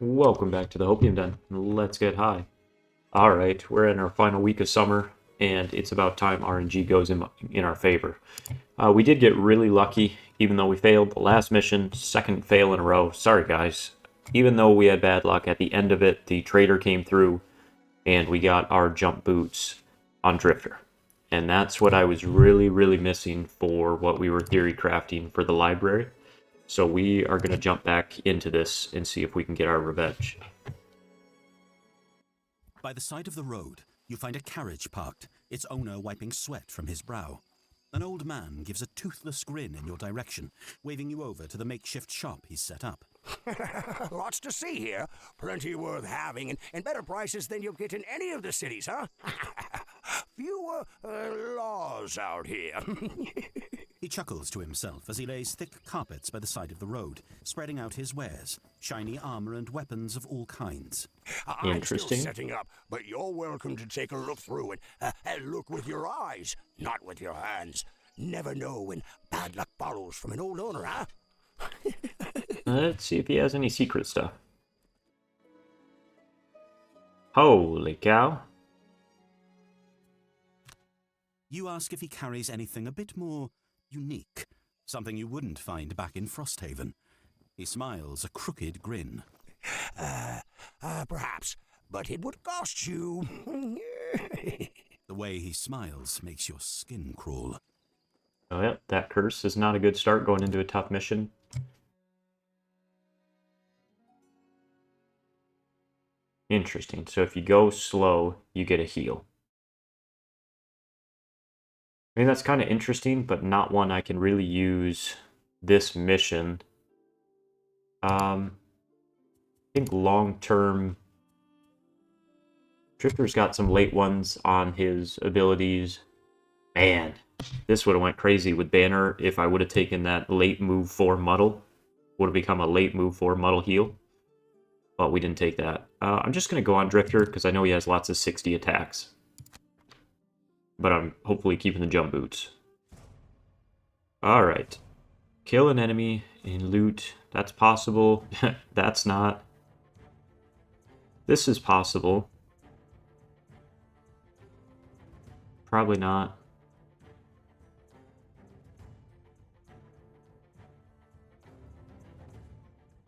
Welcome back to the Hopium Den. Let's get high. Alright, we're in our final week of summer, and it's about time RNG goes in our favor. We did get really lucky, even though we failed the last mission, second fail in a row. Sorry, guys. Even though we had bad luck, at the end of it, the trader came through, and we got our jump boots on Drifter. And that's what I was really missing for what we were theory crafting for the library. So we are going to jump back into this and see if we can get our revenge. By the side of the road, you find a carriage parked, its owner wiping sweat from his brow. An old man gives a toothless grin in your direction, waving you over to the makeshift shop he's set up. Lots to see here. Plenty worth having, and better prices than you'll get in any of the cities, huh? Fewer laws out here. He chuckles to himself as he lays thick carpets by the side of the road, spreading out his wares, shiny armor and weapons of all kinds. I'm still setting up, but you're welcome to take a look through and look with your eyes, not with your hands. Never know when bad luck follows from an old owner, huh? Let's see if he has any secret stuff. Holy cow. You ask if he carries anything a bit more unique, something you wouldn't find back in Frosthaven. He smiles a crooked grin. Perhaps, but it would cost you. The way he smiles makes your skin crawl. Oh yeah, that curse is not a good start going into a tough mission. Interesting. So if you go slow, you get a heal. I mean, that's kind of interesting, but not one I can really use this mission. I think long-term, Drifter's got some late ones on his abilities. Man, this would have went crazy with Banner if I would have taken that late move 4 muddle. Would have become a late move 4 muddle heal. But we didn't take that. I'm just going to go on Drifter because I know he has lots of 60 attacks. But I'm hopefully keeping the jump boots. Alright. Kill an enemy and loot. That's possible. That's not. This is possible. Probably not.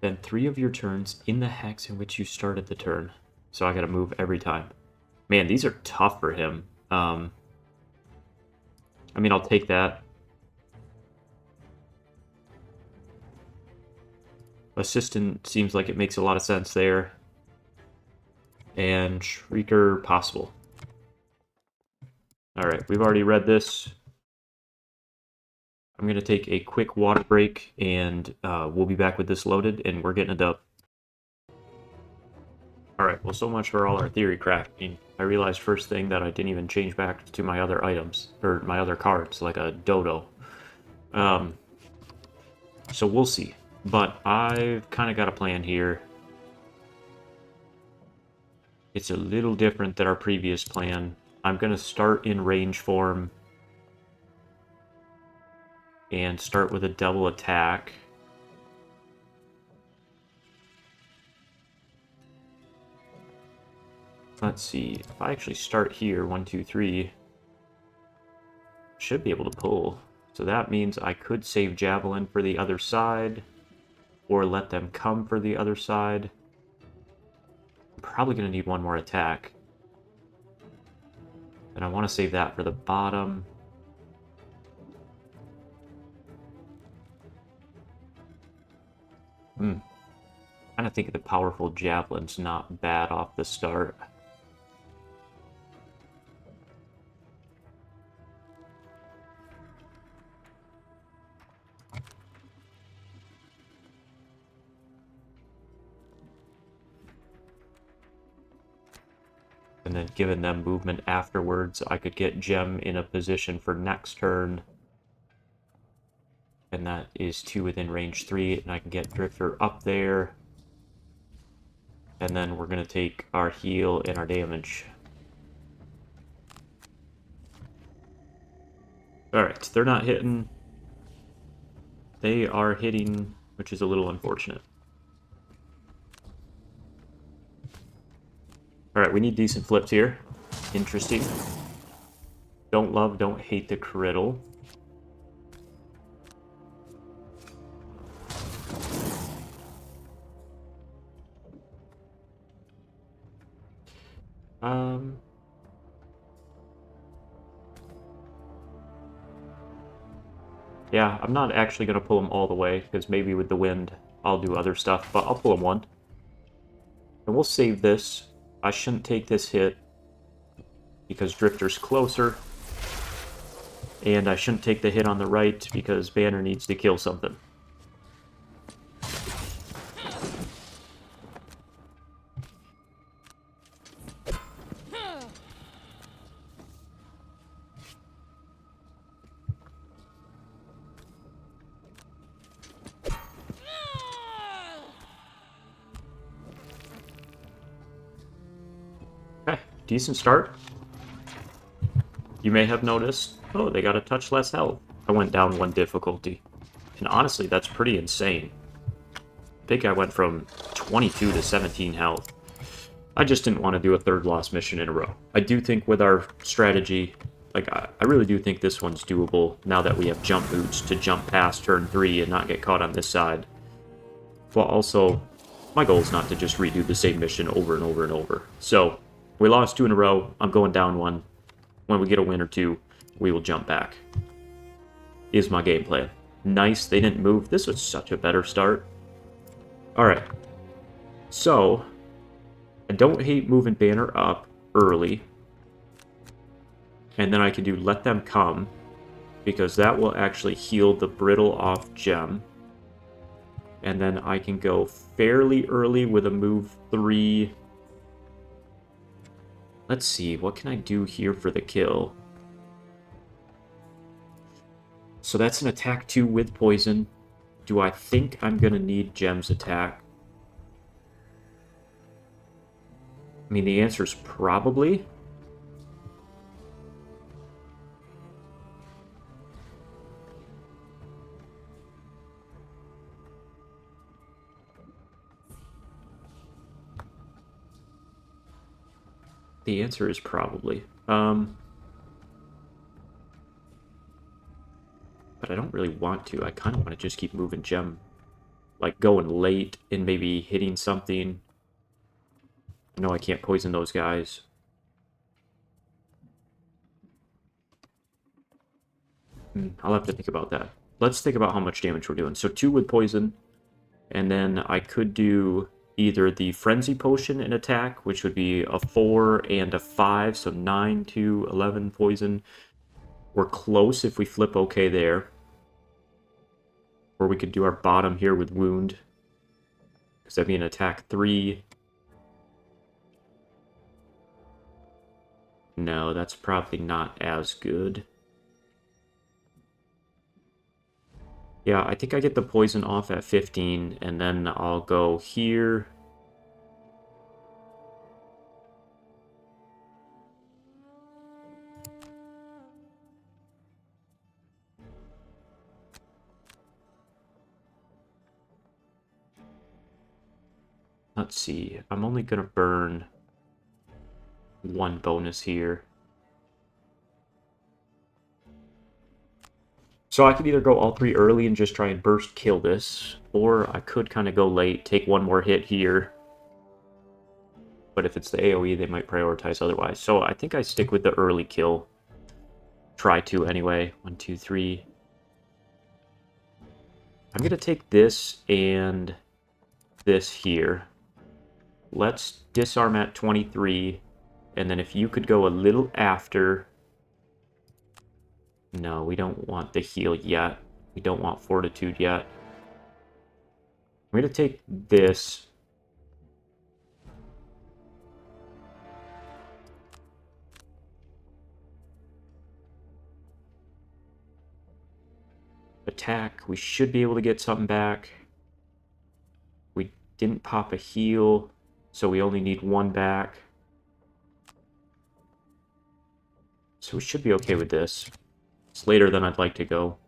Then 3 of your turns in the hex in which you started the turn. So I gotta move every time. Man, these are tough for him. I mean, I'll take that. Assistant seems like it makes a lot of sense there. And Shrieker, possible. Alright, we've already read this. I'm going to take a quick water break, and we'll be back with this loaded, and we're getting a dub. Alright, well, so much for all our theory crafting. I realized first thing that I didn't even change back to my other items, or my other cards, like a dodo. So we'll see. But I've kind of got a plan here. It's a little different than our previous plan. I'm going to start in range form and start with a double attack. Let's see, if I actually start here, 1, 2, 3, should be able to pull. So that means I could save Javelin for the other side, or let them come for the other side. I'm probably going to need one more attack. And I want to save that for the bottom. Kind of think the powerful Javelin's not bad off the start. And then given them movement afterwards, I could get Gem in a position for next turn. And that is 2 within range 3, and I can get Drifter up there. And then we're going to take our heal and our damage. Alright, they're not hitting. They are hitting, which is a little unfortunate. Alright, we need decent flips here. Interesting. Don't love, don't hate the criddle. Yeah, I'm not actually going to pull them all the way, because maybe with the wind I'll do other stuff, but I'll pull them one. And we'll save this. I shouldn't take this hit, because Drifter's closer. And I shouldn't take the hit on the right, because Banner needs to kill something. Okay, decent start. You may have noticed, oh, they got a touch less health. I went down one difficulty. And honestly, that's pretty insane. I think I went from 22 to 17 health. I just didn't want to do a third loss mission in a row. I do think with our strategy, like, I really do think this one's doable now that we have jump boots to jump past turn 3 and not get caught on this side. But also, my goal is not to just redo the same mission over and over and over. So, we lost 2 in a row. I'm going down 1. When we get a win or 2, we will jump back. Is my game plan. Nice, they didn't move. This was such a better start. Alright. So, I don't hate moving Banner up early. And then I can do Let Them Come, because that will actually heal the brittle off gem. And then I can go fairly early with a move 3. Let's see, what can I do here for the kill? So that's an attack 2 with poison. Do I think I'm going to need Gem's attack? I mean, the answer is probably. The answer is probably. But I don't really want to. I kind of want to just keep moving Gem. Like, going late and maybe hitting something. I know I can't poison those guys. I'll have to think about that. Let's think about how much damage we're doing. So 2 with poison. And then I could do either the Frenzy Potion and attack, which would be a 4 and a 5, so 9 to 11 poison. We're close if we flip okay there. Or we could do our bottom here with Wound, because that'd be an attack 3. No, that's probably not as good. Yeah, I think I get the poison off at 15, and then I'll go here. Let's see, I'm only going to burn 1 bonus here. So I could either go all 3 early and just try and burst kill this, or I could kind of go late, take 1 more hit here. But if it's the AoE, they might prioritize otherwise. So I think I stick with the early kill. Try to anyway. 1, 2, 3. I'm going to take this and this here. Let's disarm at 23. And then if you could go a little after... No, we don't want the heal yet. We don't want fortitude yet. I'm going to take this. Attack. We should be able to get something back. We didn't pop a heal, so we only need 1 back. So we should be okay with this. It's later than I'd like to go.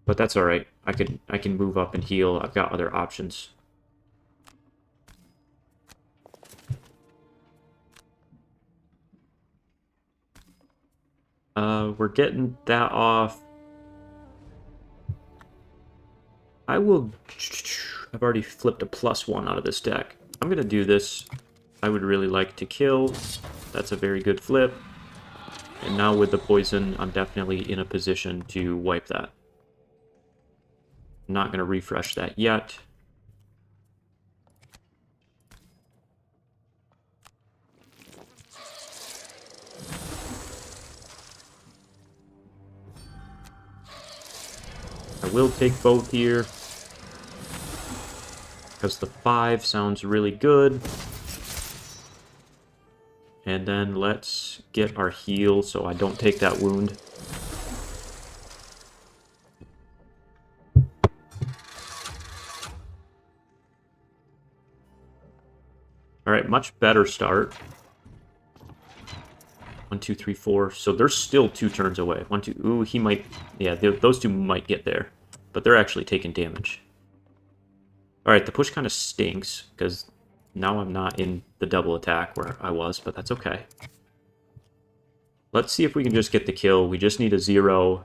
But that's alright. I can move up and heal. I've got other options. We're getting that off. I've already flipped a +1 out of this deck. I'm going to do this. I would really like to kill. That's a very good flip. And now with the poison, I'm definitely in a position to wipe that. I'm not going to refresh that yet. I will take both here, because the 5 sounds really good. And then let's get our heal so I don't take that wound. Alright, much better start. 1, 2, 3, 4. So they're still 2 turns away. 1, 2. Ooh, he might. Yeah, those 2 might get there. But they're actually taking damage. Alright, the push kind of stinks, because now I'm not in the double attack where I was, but that's okay. Let's see if we can just get the kill. We just need a 0.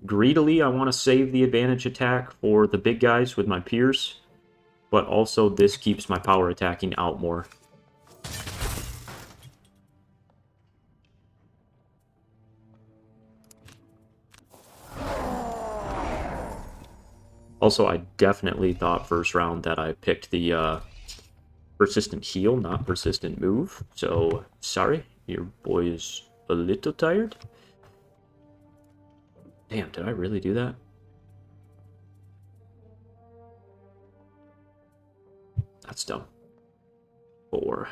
Greedily, I want to save the advantage attack for the big guys with my Pierce, but also this keeps my power attacking out more. Also, I definitely thought first round that I picked the persistent heal, not persistent move. So, sorry, your boy is a little tired. Damn, did I really do that? That's dumb. 4.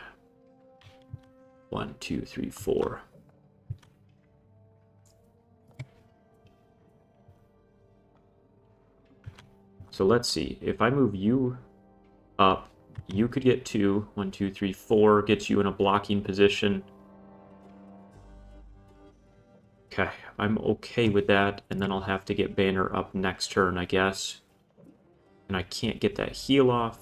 1, 2, 3, 4. So let's see. If I move you up, you could get 2. 1, 2, 3, 4 gets you in a blocking position. Okay, I'm okay with that, and then I'll have to get Banner up next turn, I guess. And I can't get that heal off,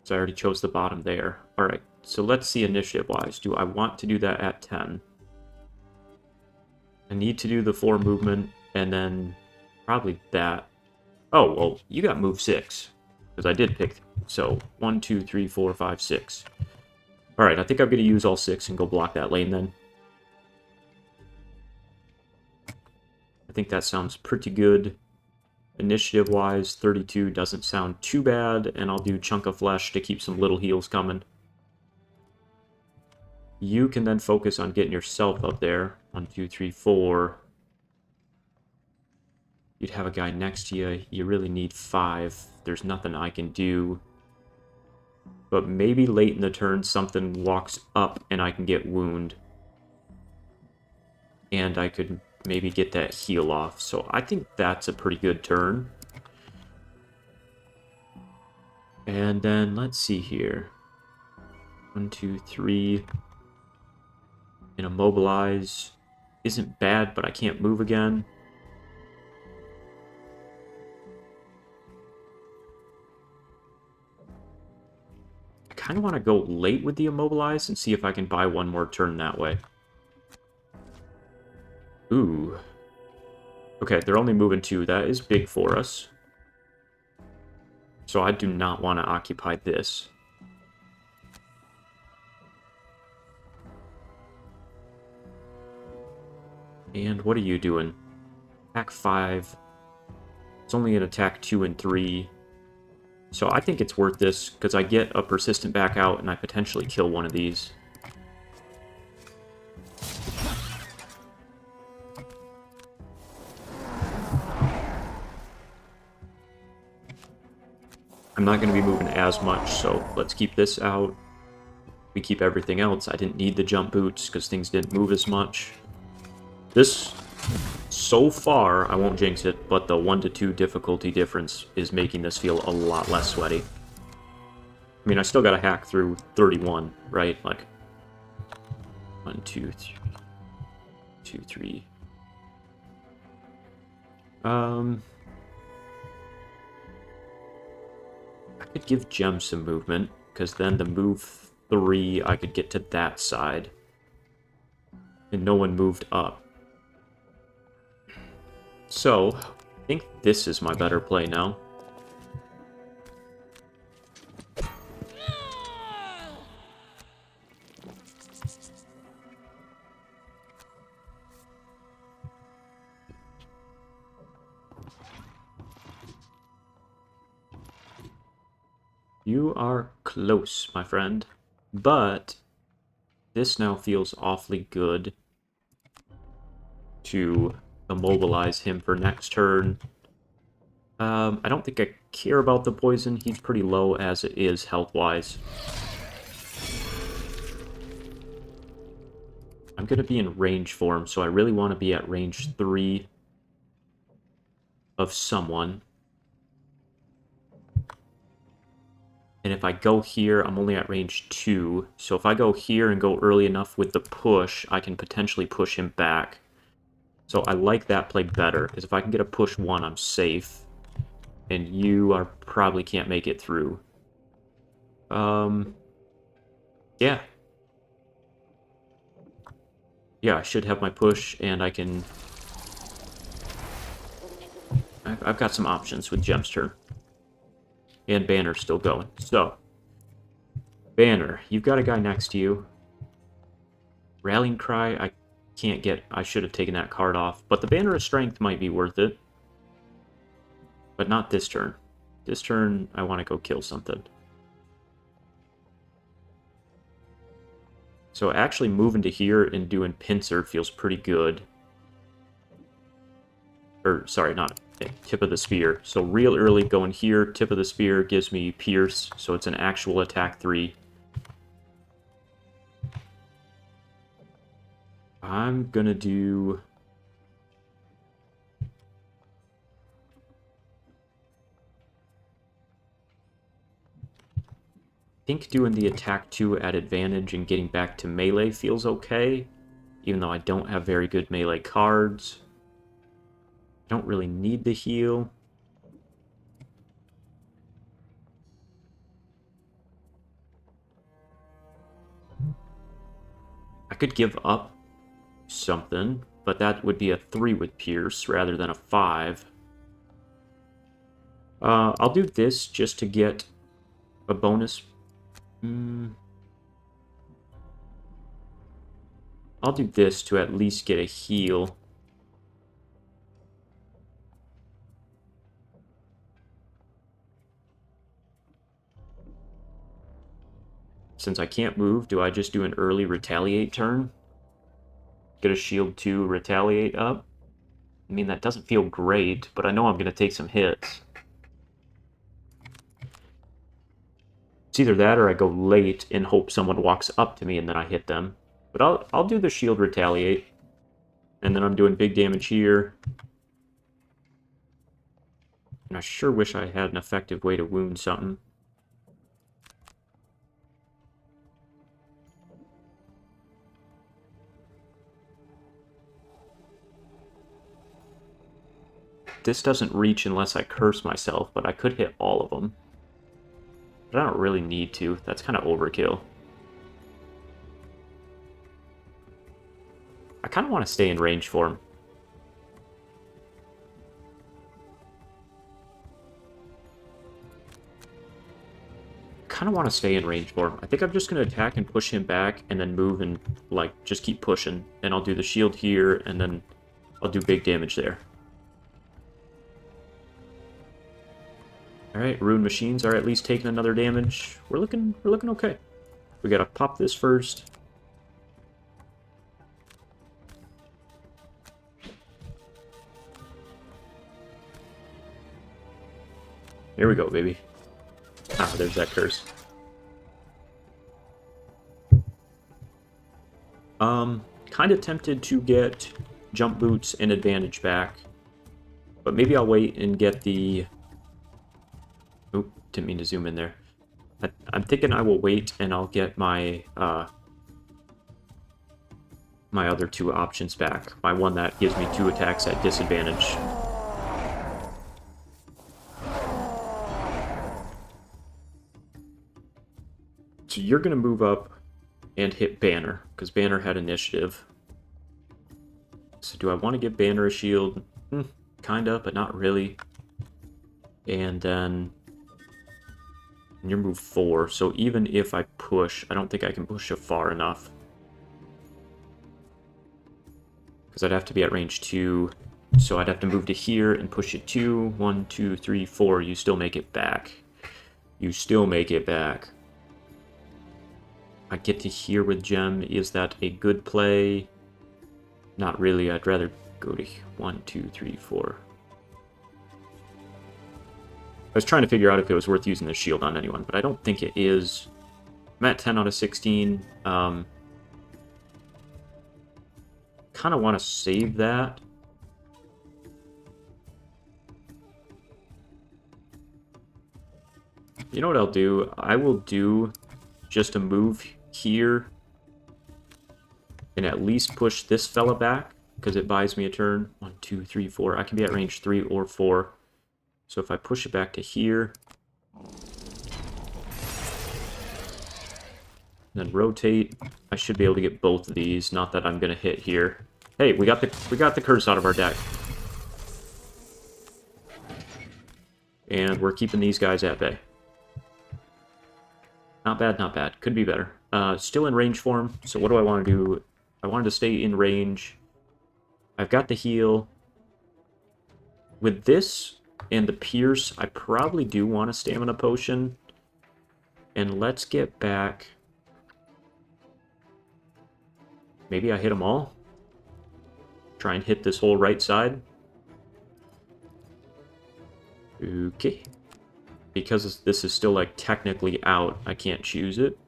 so I already chose the bottom there. Alright, so let's see initiative-wise. Do I want to do that at 10? I need to do the 4 movement, and then probably that. Oh, well, you got move 6, because I did pick. So, 1, 2, 3, 4, 5, 6. Alright, I think I'm going to use all 6 and go block that lane then. I think that sounds pretty good. Initiative-wise, 32 doesn't sound too bad, and I'll do Chunk of Flesh to keep some little heals coming. You can then focus on getting yourself up there. 1, 2, 3, 4. You'd have a guy next to you. You really need 5. There's nothing I can do. But maybe late in the turn, something walks up and I can get wound. And I could maybe get that heal off. So I think that's a pretty good turn. And then let's see here. 1, 2, 3. And immobilize isn't bad, but I can't move again. I kind of want to go late with the immobilize and see if I can buy one more turn that way. Ooh. Okay, they're only moving 2. That is big for us. So I do not want to occupy this. And what are you doing? Attack 5. It's only an attack 2 and 3. So I think it's worth this, because I get a persistent back out and I potentially kill one of these. I'm not going to be moving as much, so let's keep this out. We keep everything else. I didn't need the jump boots because things didn't move as much. This, so far, I won't jinx it, but the 1 to 2 difficulty difference is making this feel a lot less sweaty. I mean, I still got to hack through 31, right? Like, 1, 2, 3, 2, 3. I could give Gem some movement, because then the move 3, I could get to that side. and no one moved up. So, I think this is my better play now. You are close, my friend, but this now feels awfully good to immobilize him for next turn. I don't think I care about the poison. He's pretty low as it is health-wise. I'm going to be in range for him, so I really want to be at range 3 of someone. And if I go here, I'm only at range 2. So if I go here and go early enough with the push, I can potentially push him back. So I like that play better, because if I can get a push 1, I'm safe. And you are probably can't make it through. Yeah. Yeah, I should have my push, and I can... I've got some options with Gem's turn. And Banner's still going. So, Banner, you've got a guy next to you. Rallying Cry, I can't get... I should have taken that card off. But the Banner of Strength might be worth it. But not this turn. This turn, I want to go kill something. So actually moving to here and doing Pincer feels pretty good. Or, sorry, not Tip of the Spear. So real early going here, Tip of the Spear gives me Pierce, so it's an actual attack 3. I'm gonna do... I think doing the attack 2 at advantage and getting back to melee feels okay, even though I don't have very good melee cards. I don't really need the heal. I could give up something, but that would be a 3 with Pierce rather than a 5. I'll do this just to get a bonus. I'll do this to at least get a heal. Since I can't move, do I just do an early retaliate turn? Get a shield 2, retaliate up? I mean, that doesn't feel great, but I know I'm going to take some hits. It's either that or I go late and hope someone walks up to me and then I hit them. But I'll do the shield retaliate. And then I'm doing big damage here. And I sure wish I had an effective way to wound something. This doesn't reach unless I curse myself, but I could hit all of them. But I don't really need to. That's kind of overkill. I kind of want to stay in range for him. I think I'm just going to attack and push him back and then move and, like, just keep pushing. And I'll do the shield here, and then I'll do big damage there. Alright, Rune Machines are at least taking another damage. We're looking okay. We gotta pop this first. Here we go, baby. Ah, there's that curse. Kind of tempted to get jump boots and advantage back. But maybe I'll wait and get the... Oop, didn't mean to zoom in there. I'm thinking I will wait and I'll get my my other 2 options back. My one that gives me 2 attacks at disadvantage. So you're going to move up and hit Banner, because Banner had initiative. So do I want to give Banner a shield? Kinda, but not really. And then you're move 4, so even if I push, I don't think I can push it far enough. Because I'd have to be at range 2, so I'd have to move to here and push it 2. 1, 2, 3, 4. You still make it back. You still make it back. I get to here with Gem. Is that a good play? Not really. I'd rather go to 1, 2, 3, 4. I was trying to figure out if it was worth using the shield on anyone, but I don't think it is. I'm at 10 out of 16. Kind of want to save that. You know what I'll do? I will do just a move here and at least push this fella back because it buys me a turn. 1, 2, 3, 4. I can be at range 3 or 4. So if I push it back to here, then rotate, I should be able to get both of these. Not that I'm gonna hit here. Hey, we got the curse out of our deck, and we're keeping these guys at bay. Not bad, not bad. Could be better. Still in range form. So what do I want to do? I wanted to stay in range. I've got the heal. With this and the pierce, I probably do want a stamina potion. And let's get back. Maybe I hit them all. Try and hit this whole right side. Okay. Because this is still, like, technically out, I can't choose it.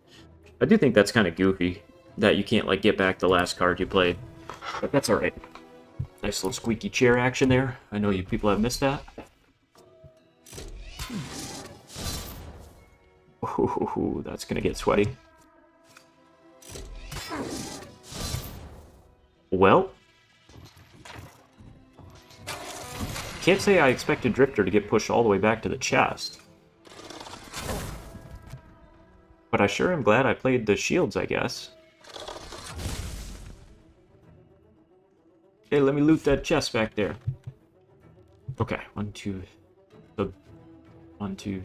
I do think that's kind of goofy, that you can't, like, get back the last card you played. But that's alright. Nice little squeaky chair action there. I know you people have missed that. Ooh, that's gonna get sweaty. Well, can't say I expected Drifter to get pushed all the way back to the chest. But I sure am glad I played the shields, I guess. Okay, let me loot that chest back there. Okay, 1, 2... 1, 2...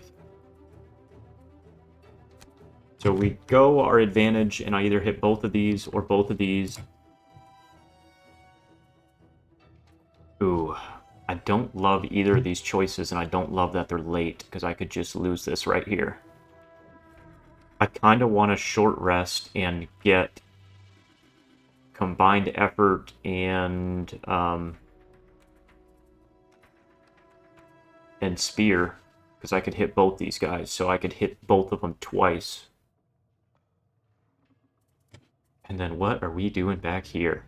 So we go our advantage, and I either hit both of these or both of these. Ooh, I don't love either of these choices, and I don't love that they're late, because I could just lose this right here. I kind of want a short rest and get combined effort and spear, because I could hit both these guys, so I could hit both of them twice. And then what are we doing back here?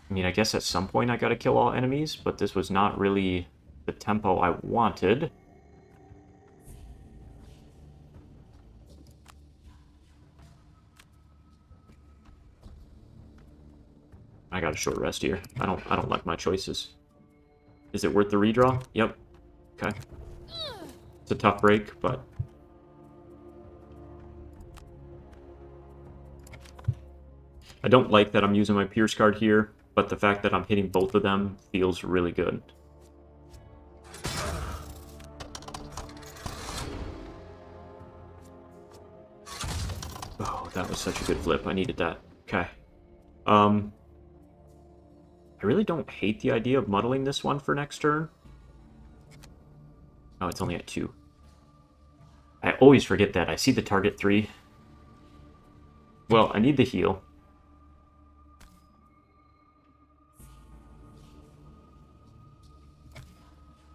I mean, I guess at some point I gotta kill all enemies, but this was not really the tempo I wanted. I got a short rest here. I don't like my choices. Is it worth the redraw? Yep. Okay. It's a tough break, but I don't like that I'm using my Pierce card here, but the fact that I'm hitting both of them feels really good. Oh, that was such a good flip. I needed that. Okay. I really don't hate the idea of muddling this one for next turn. Oh, it's only at 2. I always forget that. I see the target 3. Well, I need the heal.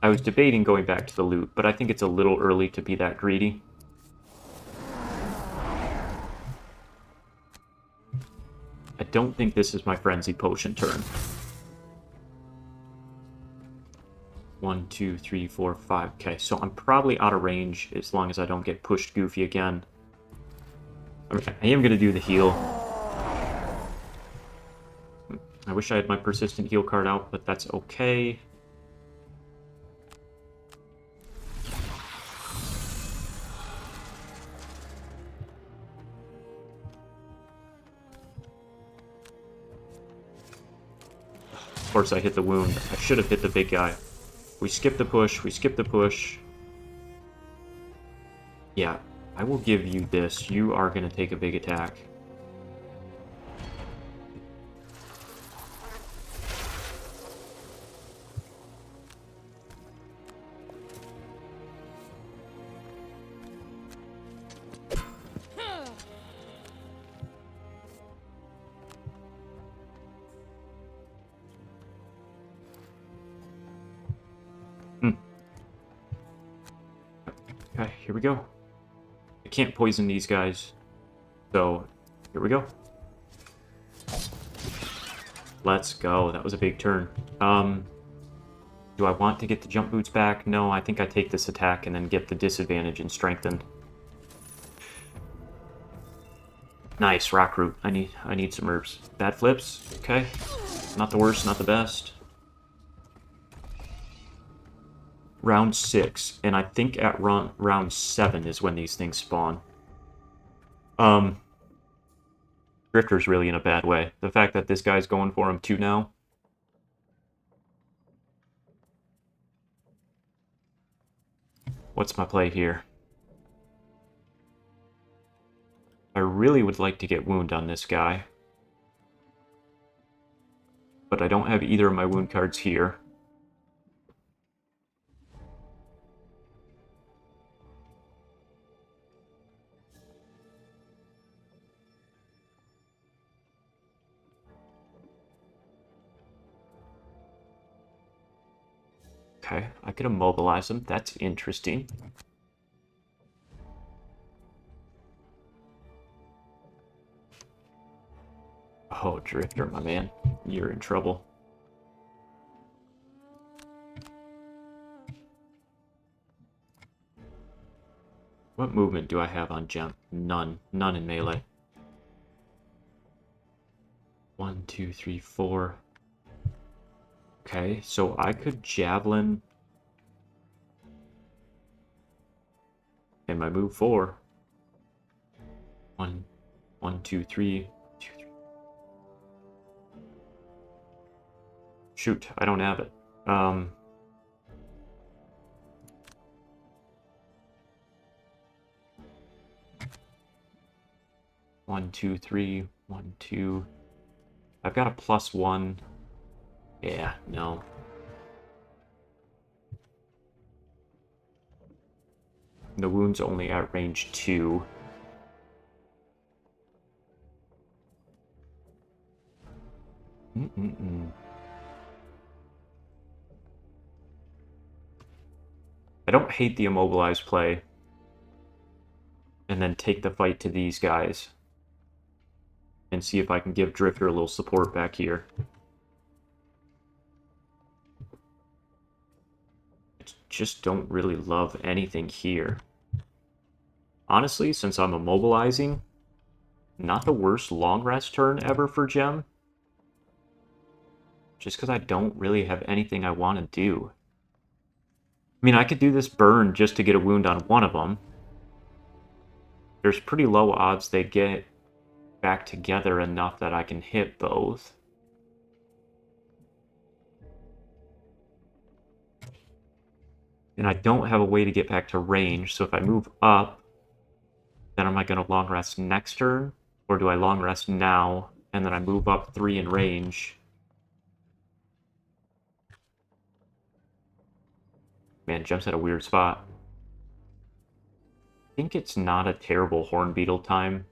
I was debating going back to the loot, but I think it's a little early to be that greedy. I don't think this is my Frenzy Potion turn. 1, 2, 3, 4, 5. Okay, so I'm probably out of range as long as I don't get pushed goofy again. Okay, I am going to do the heal. I wish I had my persistent heal card out, but that's okay. Of course, I hit the wound. I should have hit the big guy. We skip the push. We skip the push. Yeah, I will give you this. You are going to take a big attack. Okay, here we go. I can't poison these guys. So, here we go. Let's go. That was a big turn. Do I want to get the jump boots back? No, I think I take this attack and then get the disadvantage and strengthened. Nice, rock root. I need some herbs. Bad flips. Okay. Not the worst, not the best. Round 6, and I think at round 7 is when these things spawn. Drifter's really in a bad way. The fact that this guy's going for him too now. What's my play here? I really would like to get wound on this guy. But I don't have either of my wound cards here. Okay, I could immobilize him. That's interesting. Oh, Drifter, my man. You're in trouble. What movement do I have on Gem? None. None in melee. 1, 2, 3, 4. Okay, so I could Javelin. And my move 4. 1, 2, 3. 2, 3. Shoot, I don't have it. 1, 2, 3. 1, 2. I've got a +1. Yeah, no. The wound's only at range 2. I don't hate the immobilized play. And then take the fight to these guys. And see if I can give Drifter a little support back here. I just don't really love anything here. Honestly, since I'm immobilizing, not the worst long rest turn ever for Gem. Just because I don't really have anything I want to do. I mean, I could do this burn just to get a wound on one of them. There's pretty low odds they get back together enough that I can hit both. And I don't have a way to get back to range, so if I move up, then am I going to long rest next turn? Or do I long rest now, and then I move up 3 in range? Man, Gem's at a weird spot. I think it's not a terrible Horn Beetle time.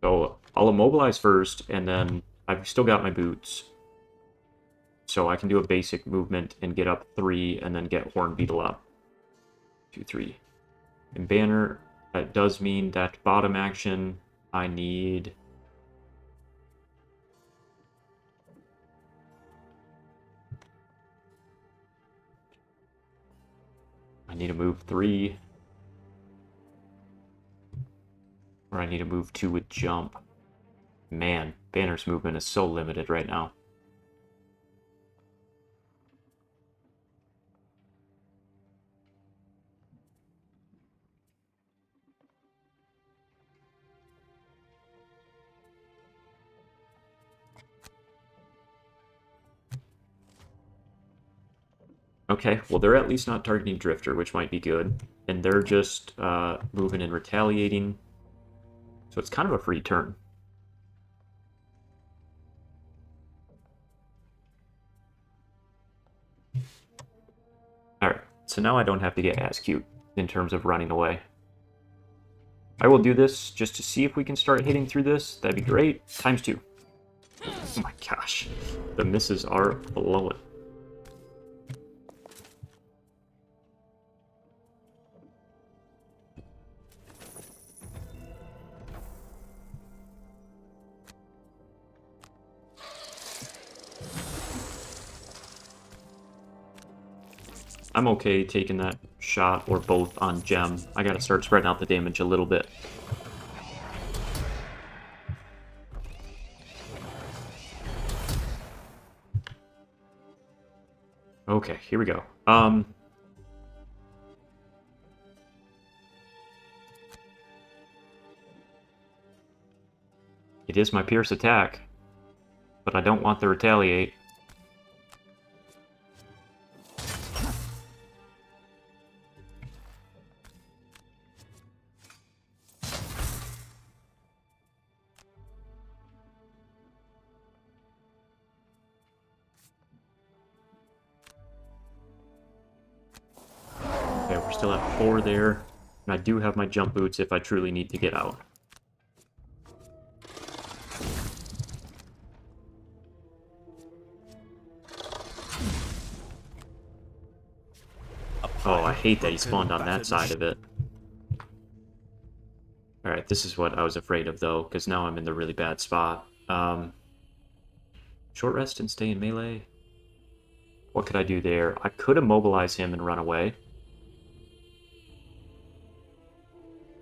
So I'll immobilize first, and then I've still got my boots. So I can do a basic movement and get up 3, and then get Horn Beetle up. 2, 3. And Banner, that does mean that bottom action, I need... I need to move 3. Or I need to move 2 with jump. Man, Banner's movement is so limited right now. Okay, well, they're at least not targeting Drifter, which might be good. And they're just moving and retaliating. So it's kind of a free turn. Alright, so now I don't have to get as cute in terms of running away. I will do this just to see if we can start hitting through this. That'd be great. ×2. Oh my gosh. The misses are blowing. I'm okay taking that shot or both on Gem. I gotta start spreading out the damage a little bit. Okay, here we go. It is my Pierce attack, but I don't want to retaliate. Okay, we're still at 4 there, and I do have my jump boots if I truly need to get out. Oh, I hate that he spawned on that side of it. Alright, this is what I was afraid of, though, because now I'm in the really bad spot. Short rest and stay in melee. What could I do there? I could immobilize him and run away.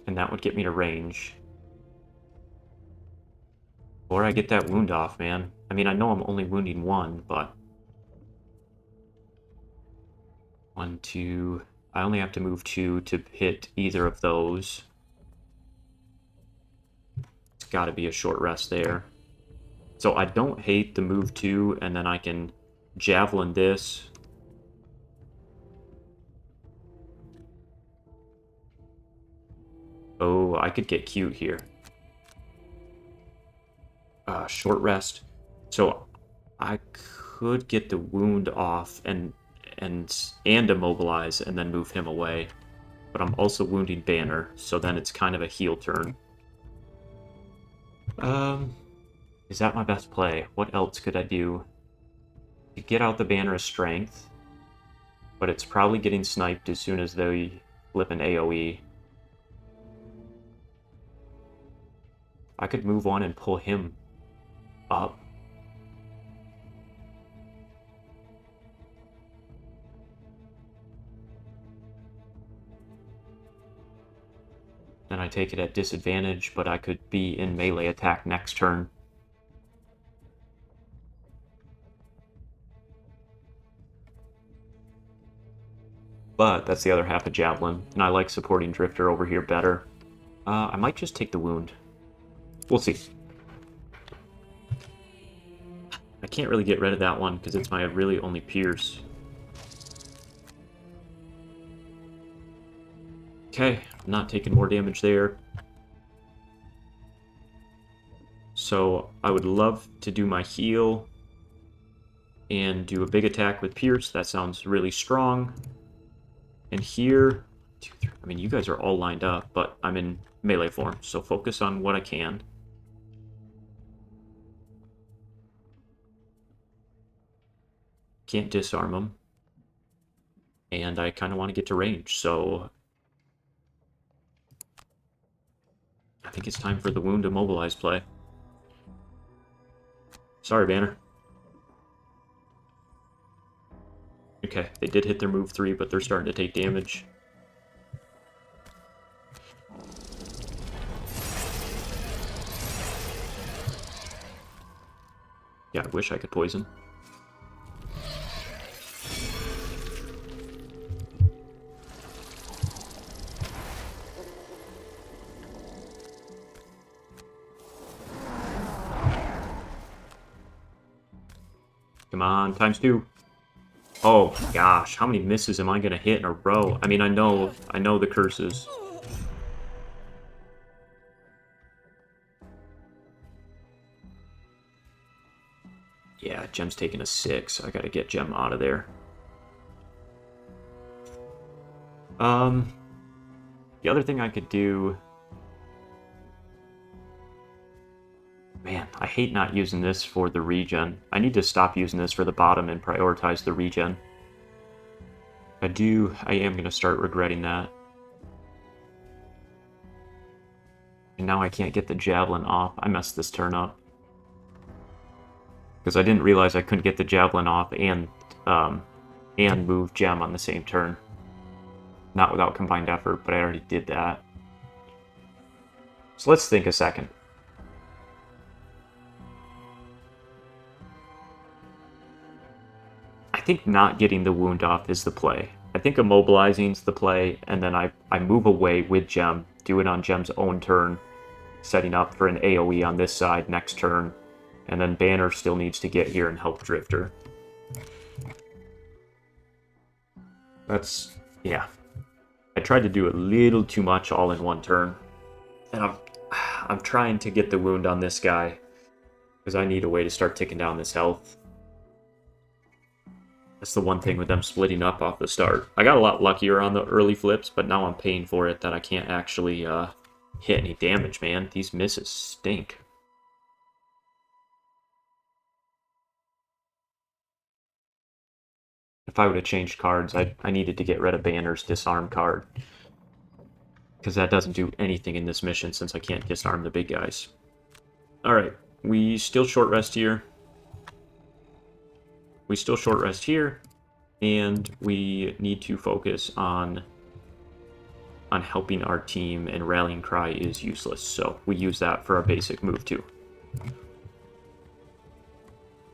And that would get me to range. Or I get that wound off, man. I mean, I know I'm only wounding 1, but... 1, 2... I only have to move 2 to hit either of those. It's gotta be a short rest there. So I don't hate the move 2, and then I can javelin this. Oh, I could get cute here. Short rest. So I could get the wound off and immobilize and then move him away. But I'm also wounding Banner, so then it's kind of a heal turn. Is that my best play? What else could I do? To get out the Banner of Strength, but it's probably getting sniped as soon as they flip an AoE. I could move on and pull him up. Then I take it at disadvantage, but I could be in melee attack next turn. But that's the other half of Javelin, and I like supporting Drifter over here better. I might just take the wound. We'll see. I can't really get rid of that one because it's my really only Pierce. Okay, I'm not taking more damage there. So I would love to do my heal and do a big attack with Pierce. That sounds really strong. And here, 2, 3, I mean, you guys are all lined up, but I'm in melee form, so focus on what I can. Can't disarm them. And I kind of want to get to range, so I think it's time for the wound immobilize play. Sorry, Banner. Okay, they did hit their move 3, but they're starting to take damage. Yeah, I wish I could poison. Come on, ×2. Oh gosh, how many misses am I gonna hit in a row? I mean, I know the curses. Yeah, Gem's taking a 6. I gotta get Gem out of there. The other thing I could do... Man, I hate not using this for the regen. I need to stop using this for the bottom and prioritize the regen. I am going to start regretting that. And now I can't get the Javelin off. I messed this turn up. Because I didn't realize I couldn't get the Javelin off and move Gem on the same turn. Not without combined effort, but I already did that. So let's think a second. I think not getting the wound off is the play. I think immobilizing is the play, and then I move away with Gem, do it on Gem's own turn, setting up for an AoE on this side next turn, and then Banner still needs to get here and help Drifter. Yeah. I tried to do a little too much all in one turn, and I'm trying to get the wound on this guy, because I need a way to start ticking down this health. That's the one thing with them splitting up off the start. I got a lot luckier on the early flips, but now I'm paying for it that I can't actually hit any damage, man. These misses stink. If I would have changed cards, I needed to get rid of Banner's disarm card. Because that doesn't do anything in this mission since I can't disarm the big guys. Alright, we still short rest here. And we need to focus on helping our team, and Rallying Cry is useless, so we use that for our basic move too.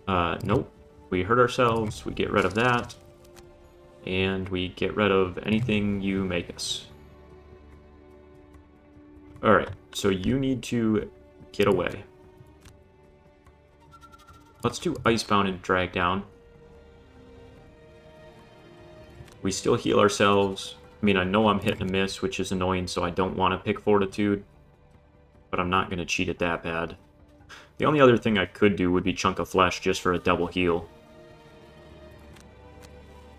Nope. We hurt ourselves, we get rid of that, and we get rid of anything you make us. Alright, so you need to get away. Let's do Icebound and Drag Down. We still heal ourselves. I mean, I know I'm hitting a miss, which is annoying, so I don't want to pick Fortitude. But I'm not going to cheat it that bad. The only other thing I could do would be Chunk of Flesh just for a double heal.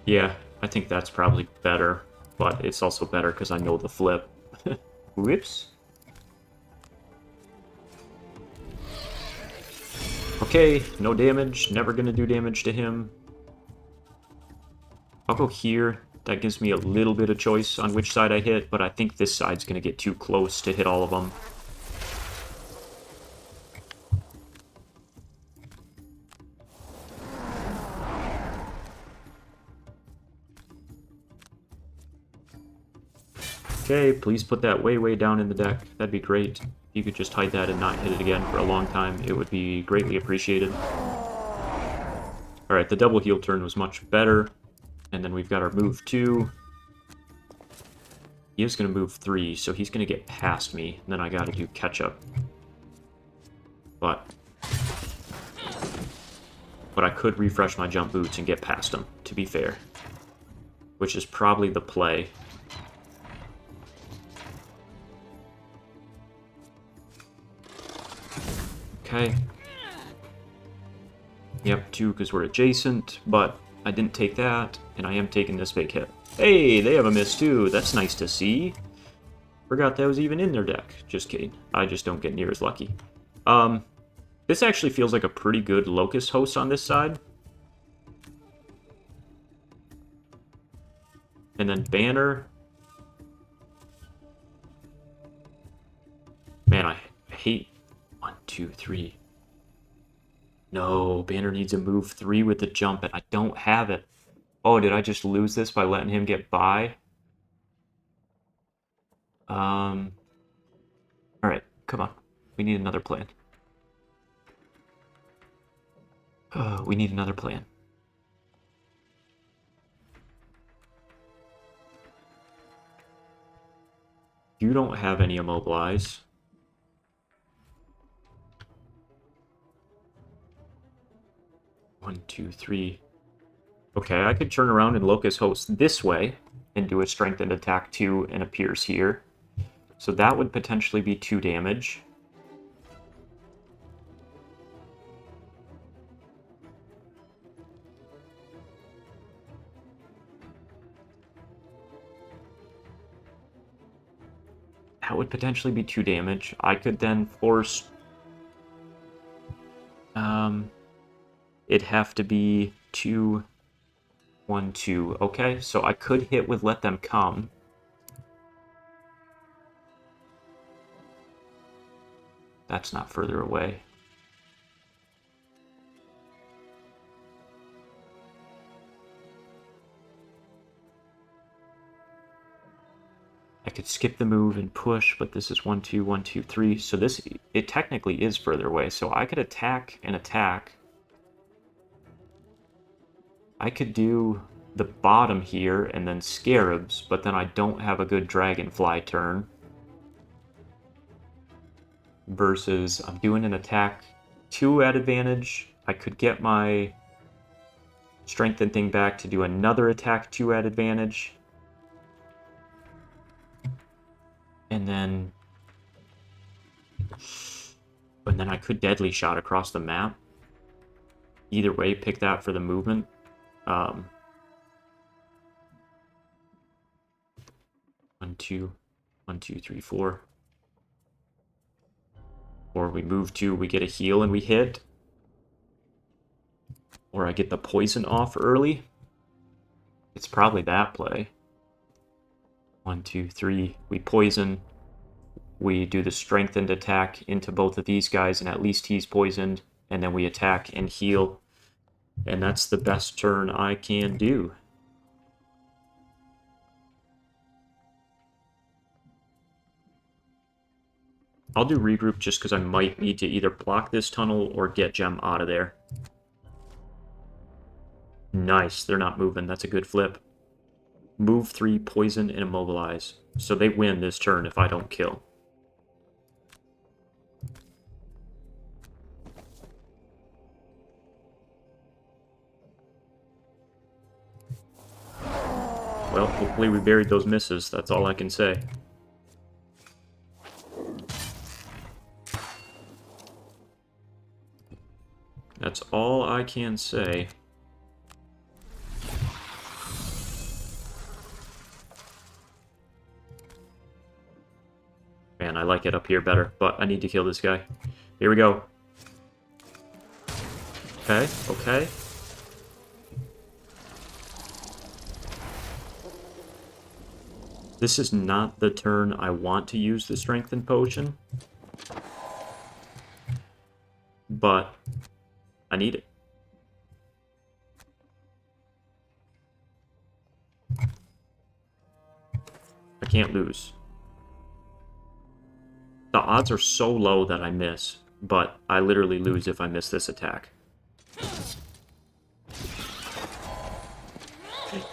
Yeah, I think that's probably better. But it's also better because I know the flip. Whoops. Okay, no damage. Never going to do damage to him. I'll go here. That gives me a little bit of choice on which side I hit, but I think this side's going to get too close to hit all of them. Okay, please put that way, way down in the deck. That'd be great. If you could just hide that and not hit it again for a long time, it would be greatly appreciated. Alright, the double heal turn was much better. And then we've got our move 2. He is going to move 3, so he's going to get past me. And then I got to do catch-up. But I could refresh my jump boots and get past him, to be fair. Which is probably the play. Okay. Yep, 2 because we're adjacent, but I didn't take that, and I am taking this big hit. Hey, they have a miss too. That's nice to see. Forgot that was even in their deck. Just kidding. I just don't get near as lucky. This actually feels like a pretty good Locust host on this side. And then Banner. Man, I hate 1, 2, 3. No, Banner needs a move 3 with the jump, and I don't have it. Oh, did I just lose this by letting him get by? Alright, come on. We need another plan. We need another plan. You don't have any immobilize. One, two, three. Okay, I could turn around and Locust Host this way and do a strengthened attack 2 and appears here. So that would potentially be 2 damage. That would potentially be 2 damage. I could then force... it'd have to be 2, 1, 2. Okay, so I could hit with Let Them Come. That's not further away. I could skip the move and push, but this is 1, 2, 1, 2, 3. So this, it technically is further away. So I could attack and attack. I could do the bottom here and then Scarabs, but then I don't have a good Dragonfly turn. Versus I'm doing an attack 2 at advantage. I could get my strengthen thing back to do another attack 2 at advantage. And then I could Deadly Shot across the map. Either way, pick that for the movement. 1, 2, 1, 2, 3, 4. Or we move 2, we get a heal and we hit. Or I get the poison off early. It's probably that play. 1, 2, 3. We poison. We do the strengthened attack into both of these guys, and at least he's poisoned. And then we attack and heal. And that's the best turn I can do. I'll do regroup just because I might need to either block this tunnel or get Gem out of there. Nice, they're not moving. That's a good flip. Move 3, poison, and immobilize. So they win this turn if I don't kill. Well, hopefully we buried those misses. That's all I can say. That's all I can say. Man, I like it up here better, but I need to kill this guy. Here we go. Okay, okay. This is not the turn I want to use the Strengthened Potion. But I need it. I can't lose. The odds are so low that I miss, but I literally lose if I miss this attack.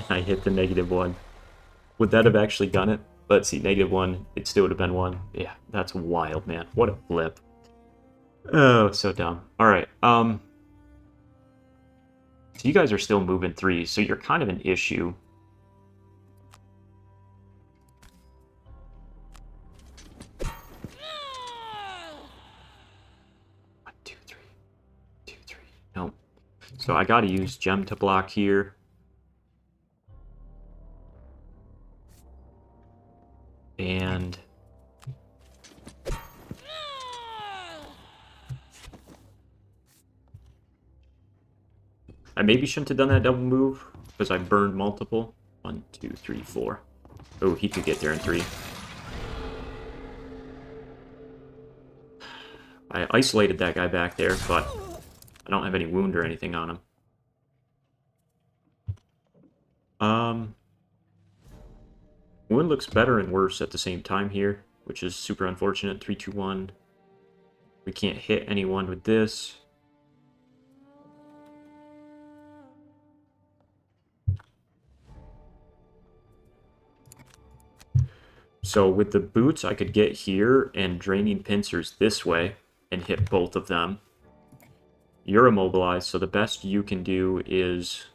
I hit the -1. Would that have actually done it? Let's see, -1, it still would have been 1. Yeah, that's wild, man. What a flip. Oh, so dumb. Alright, so you guys are still moving 3, so you're kind of an issue. One, two, three. Nope. So I gotta use Gem to block here. And I maybe shouldn't have done that double move because I burned multiple. 1, 2, 3, 4. Oh, he could get there in 3. I isolated that guy back there, but I don't have any wound or anything on him. Wound looks better and worse at the same time here, which is super unfortunate. 3, 2, 1. We can't hit anyone with this. So with the boots, I could get here and draining pincers this way and hit both of them. You're immobilized, so the best you can do is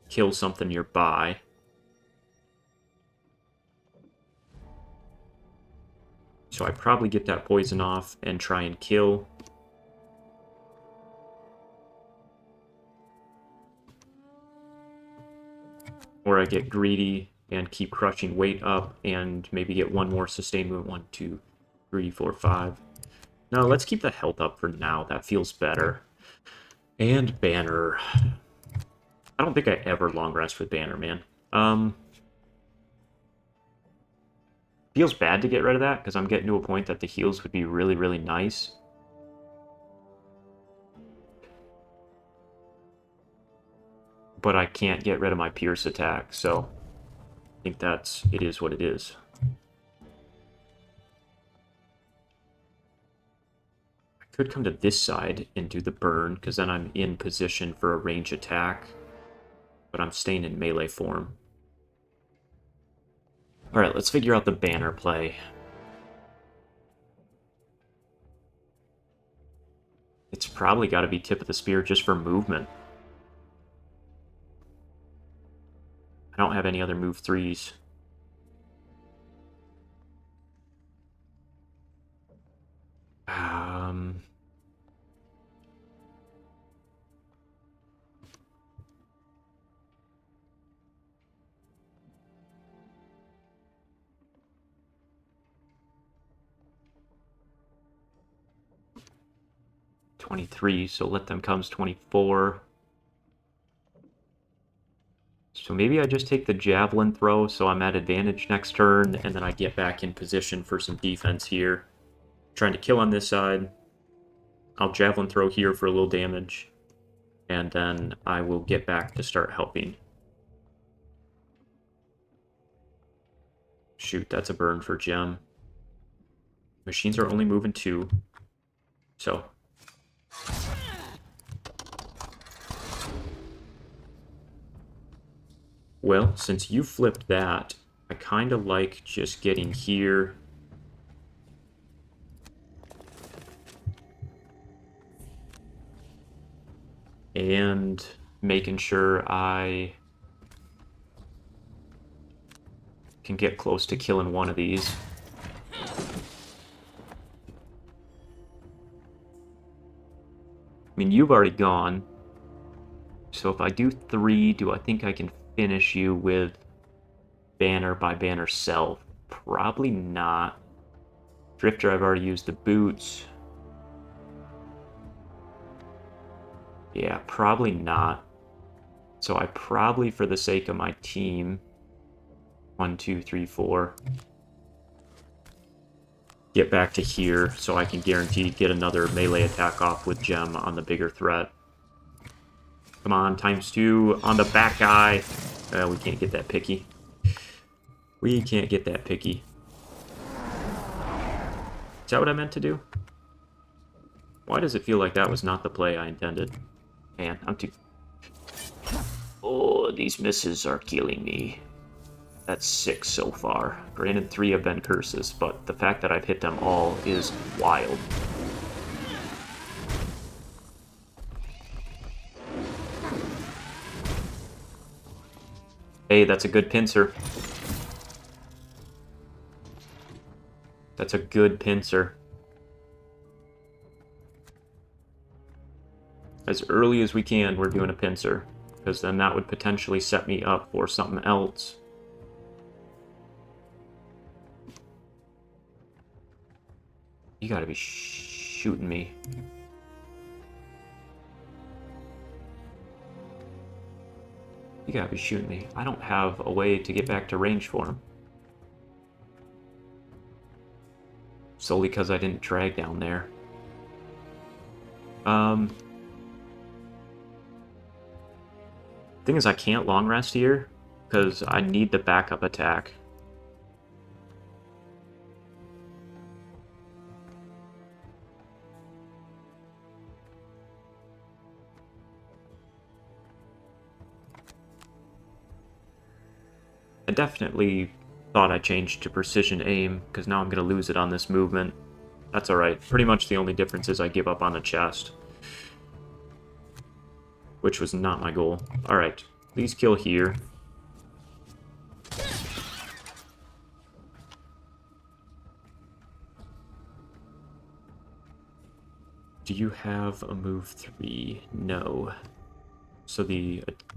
kill something nearby. So I probably get that poison off and try and kill. Or I get greedy and keep crushing weight up and maybe get one more sustained movement. 1, 2, 3, 4, 5. No, let's keep the health up for now. That feels better. And banner. I don't think I ever long rest with banner, man. Feels bad to get rid of that, because I'm getting to a point that the heals would be really, really nice. But I can't get rid of my Pierce attack, so I think it is what it is. I could come to this side and do the burn, because then I'm in position for a range attack. But I'm staying in melee form. Alright, let's figure out the banner play. It's probably got to be tip of the spear just for movement. I don't have any other move 3s. $23, so let them comes 24. So maybe I just take the javelin throw, so I'm at advantage next turn, and then I get back in position for some defense here. Trying to kill on this side. I'll javelin throw here for a little damage, and then I will get back to start helping. Shoot, that's a burn for gem. Machines are only moving 2, so... Well, since you flipped that, I kind of like just getting here. And making sure I can get close to killing one of these. I mean, you've already gone. So if I do 3, do I think I can finish you with banner by banner self? Probably not. Drifter, I've already used the boots. Yeah, probably not. So I probably, for the sake of my team, 1, 2, 3, 4, get back to here so I can guarantee get another melee attack off with gem on the bigger threat. Come on, ×2 on the back guy. We can't get that picky. We can't get that picky. Is that what I meant to do? Why does it feel like that was not the play I intended? Man, I'm too... Oh, these misses are killing me. That's 6 so far. Granted, 3 have been curses, but the fact that I've hit them all is wild. Hey, that's a good pincer. That's a good pincer. As early as we can, we're doing a pincer, because then that would potentially set me up for something else. You gotta be shooting me. You gotta be shooting me. I don't have a way to get back to range for him. Solely because I didn't drag down there. Thing is, I can't long rest here, because I need the backup attack. I definitely thought I changed to precision aim, because now I'm going to lose it on this movement. That's alright. Pretty much the only difference is I give up on the chest. Which was not my goal. Alright. Please kill here. Do you have a move 3? No. So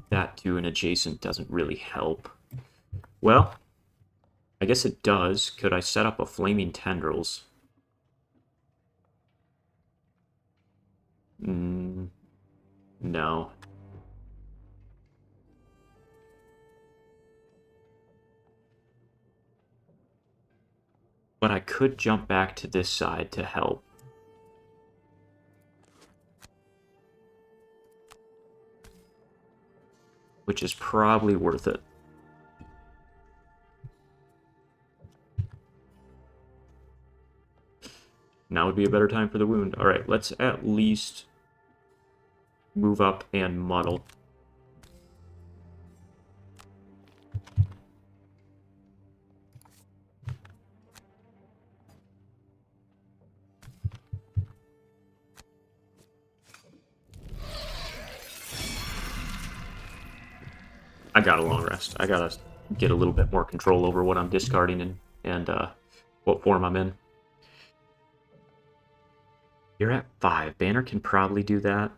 that to an adjacent doesn't really help. Well, I guess it does. Could I set up a flaming tendrils? No. But I could jump back to this side to help. Which is probably worth it. Now would be a better time for the wound. Alright, let's at least move up and muddle. I got a long rest. I gotta get a little bit more control over what I'm discarding and what form I'm in. You're at 5. Banner can probably do that.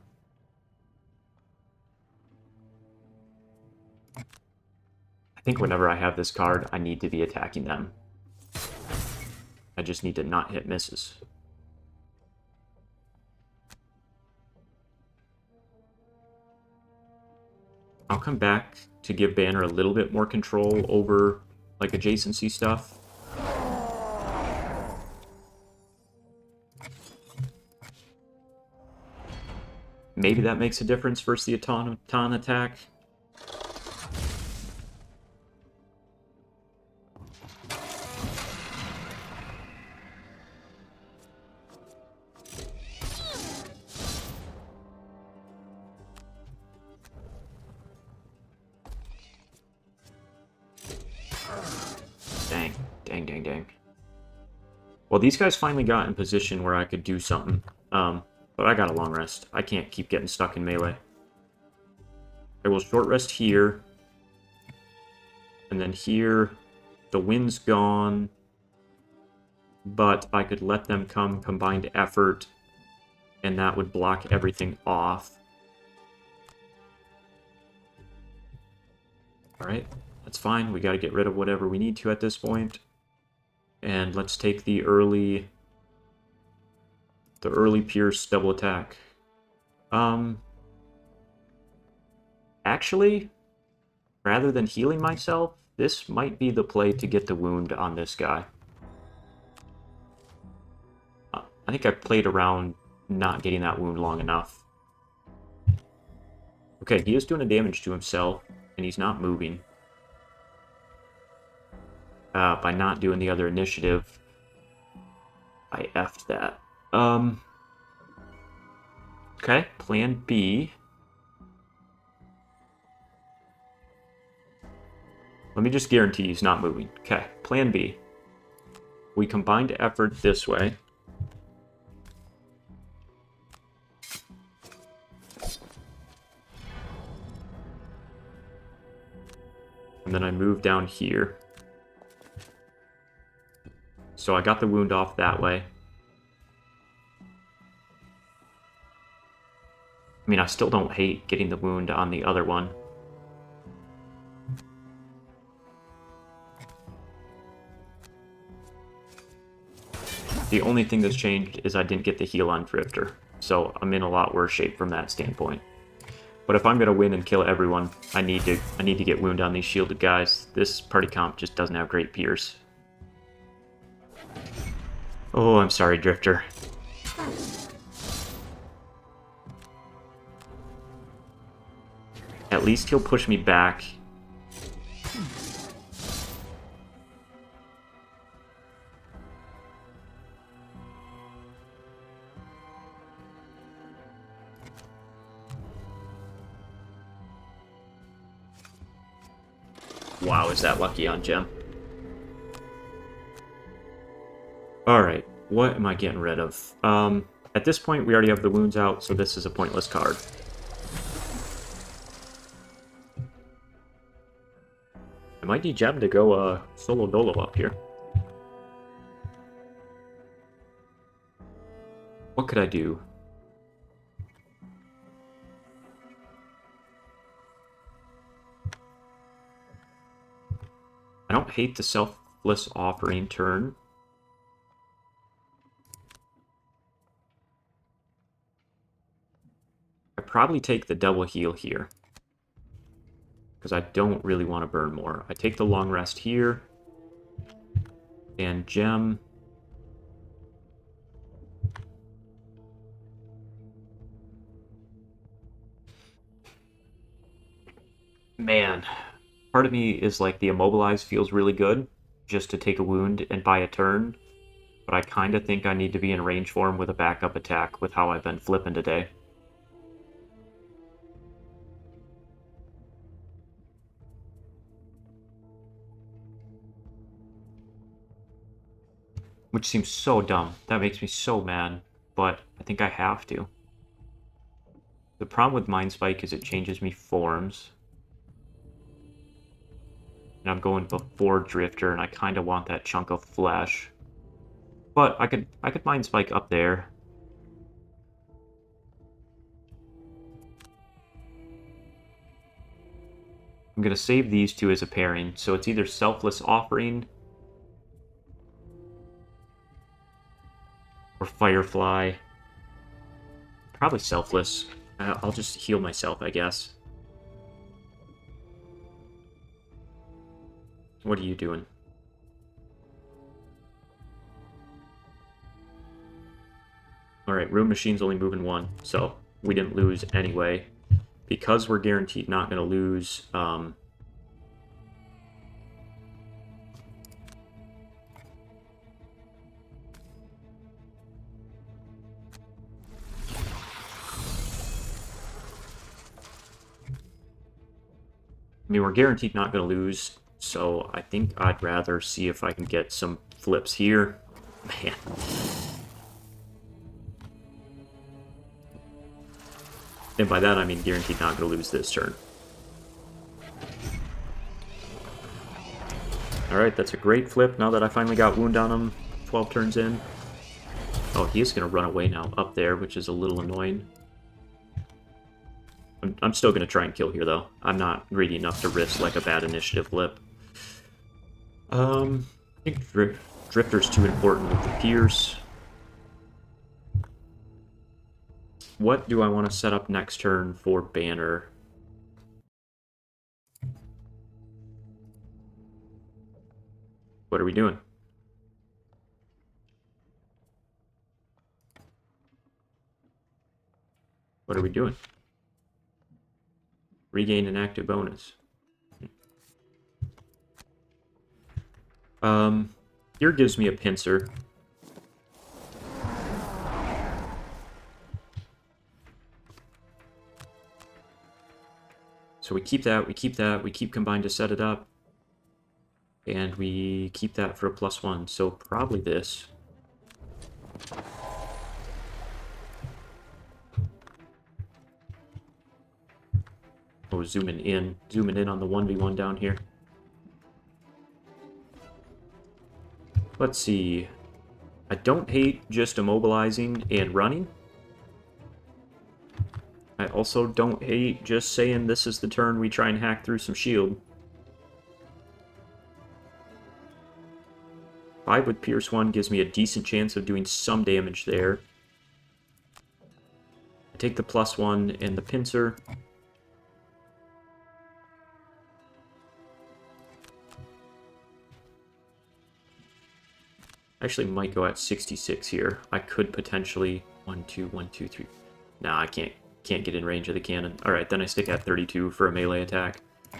I think whenever I have this card, I need to be attacking them. I just need to not hit misses. I'll come back to give Banner a little bit more control over, like, adjacency stuff. Maybe that makes a difference versus the automaton attack. Dang. Well, these guys finally got in position where I could do something. But I got a long rest. I can't keep getting stuck in melee. I will short rest here. And then here, the wind's gone. But I could let them come combined effort. And that would block everything off. Alright, that's fine. We gotta get rid of whatever we need to at this point. And let's take the early pierce double attack. Actually, rather than healing myself, this might be the play to get the wound on this guy. I think I played around not getting that wound long enough. Okay, he is doing a damage to himself, and he's not moving. By not doing the other initiative, I effed that. Okay, plan B. Let me just guarantee he's not moving. Okay, plan B. We combined effort this way. And then I move down here. So I got the wound off that way. I mean, I still don't hate getting the wound on the other one. The only thing that's changed is I didn't get the heal on Drifter, so I'm in a lot worse shape from that standpoint. But if I'm gonna win and kill everyone, I need to get wound on these shielded guys. This party comp just doesn't have great pierce. Oh, I'm sorry, Drifter. At least he'll push me back. Wow, is that lucky on Gem? Alright, what am I getting rid of? At this point, we already have the wounds out, so this is a pointless card. I might need Gem to go solo dolo up here. What could I do? I don't hate the selfless offering turn. I probably take the double heal here, because I don't really want to burn more. I take the long rest here, and Gem. Man, part of me is like the immobilize feels really good, just to take a wound and buy a turn, but I kind of think I need to be in range form with a backup attack with how I've been flipping today. Which seems so dumb. That makes me so mad, but I think I have to. The problem with Mind Spike is it changes me forms. And I'm going before Drifter, and I kind of want that chunk of flesh. But I could Mind Spike up there. I'm going to save these two as a pairing, so it's either Selfless Offering or Firefly. Probably Selfless. I'll just heal myself, I guess. What are you doing? Alright, Room Machine's only moving one, so we didn't lose anyway. Because we're guaranteed not going to lose... I mean, we're guaranteed not going to lose, so I think I'd rather see if I can get some flips here. Man. And by that, I mean guaranteed not going to lose this turn. Alright, that's a great flip now that I finally got wound on him 12 turns in. Oh, he is going to run away now up there, which is a little annoying. I'm still going to try and kill here, though. I'm not greedy enough to risk, like, a bad initiative flip. I think Drifter's too important with the Pierce. What do I want to set up next turn for Banner? What are we doing? What are we doing? Regain an active bonus. Here gives me a pincer. So we keep that, we keep that, we keep Combine to set it up. And we keep that for a +1, so probably this. Oh, zooming in on the 1v1 down here. Let's see. I don't hate just immobilizing and running. I also don't hate just saying this is the turn we try and hack through some shield. 5 with Pierce 1 gives me a decent chance of doing some damage there. I take the +1 and the pincer. Actually might go at 66 here. I could potentially 1, 2, 1, 2, 3. Nah, I can't get in range of the cannon. Alright, then I stick at 32 for a melee attack. I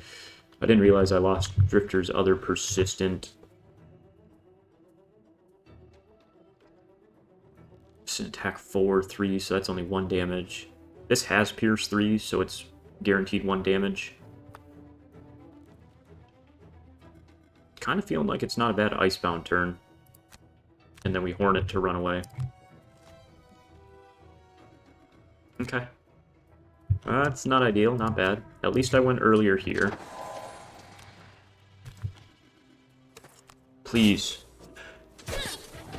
didn't realize I lost Drifter's other persistent. It's an attack 4, 3, so that's only 1 damage. This has Pierce 3, so it's guaranteed 1 damage. Kind of feeling like it's not a bad Icebound turn. And then we Hornet to run away. Okay. That's not ideal, not bad. At least I went earlier here. please.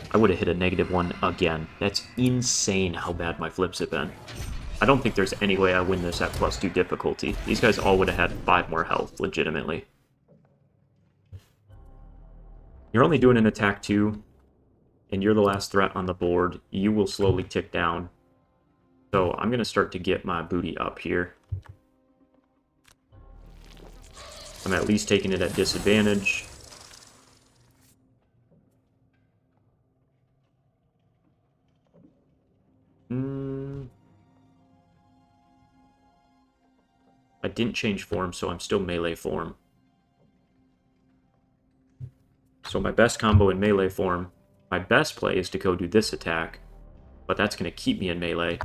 I would have hit a -1 again. That's insane how bad my flips have been. I don't think there's any way I win this at +2 difficulty. These guys all would have had 5 more health, legitimately. You're only doing an attack 2, and you're the last threat on the board. You will slowly tick down. So I'm going to start to get my booty up here. I'm at least taking it at disadvantage. I didn't change form, so I'm still melee form. So my best combo in melee form, my best play is to go do this attack, but that's going to keep me in melee.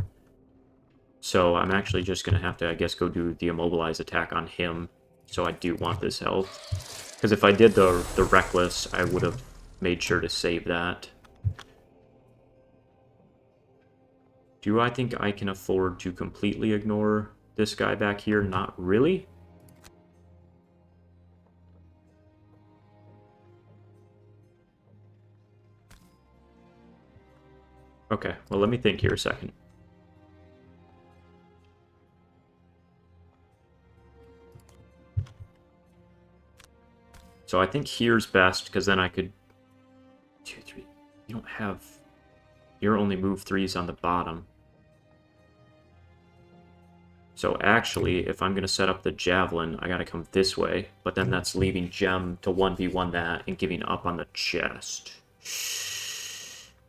So I'm actually just going to have to, I guess, go do the immobilize attack on him. So I do want this health. Because if I did the reckless, I would have made sure to save that. Do I think I can afford to completely ignore this guy back here? Not really. Okay, well, let me think here a second. So I think here's best, because then I could... 2, 3... You don't have... Your only move 3's on the bottom. So actually, if I'm going to set up the Javelin, I got to come this way. But then that's leaving Gem to 1v1 that and giving up on the chest.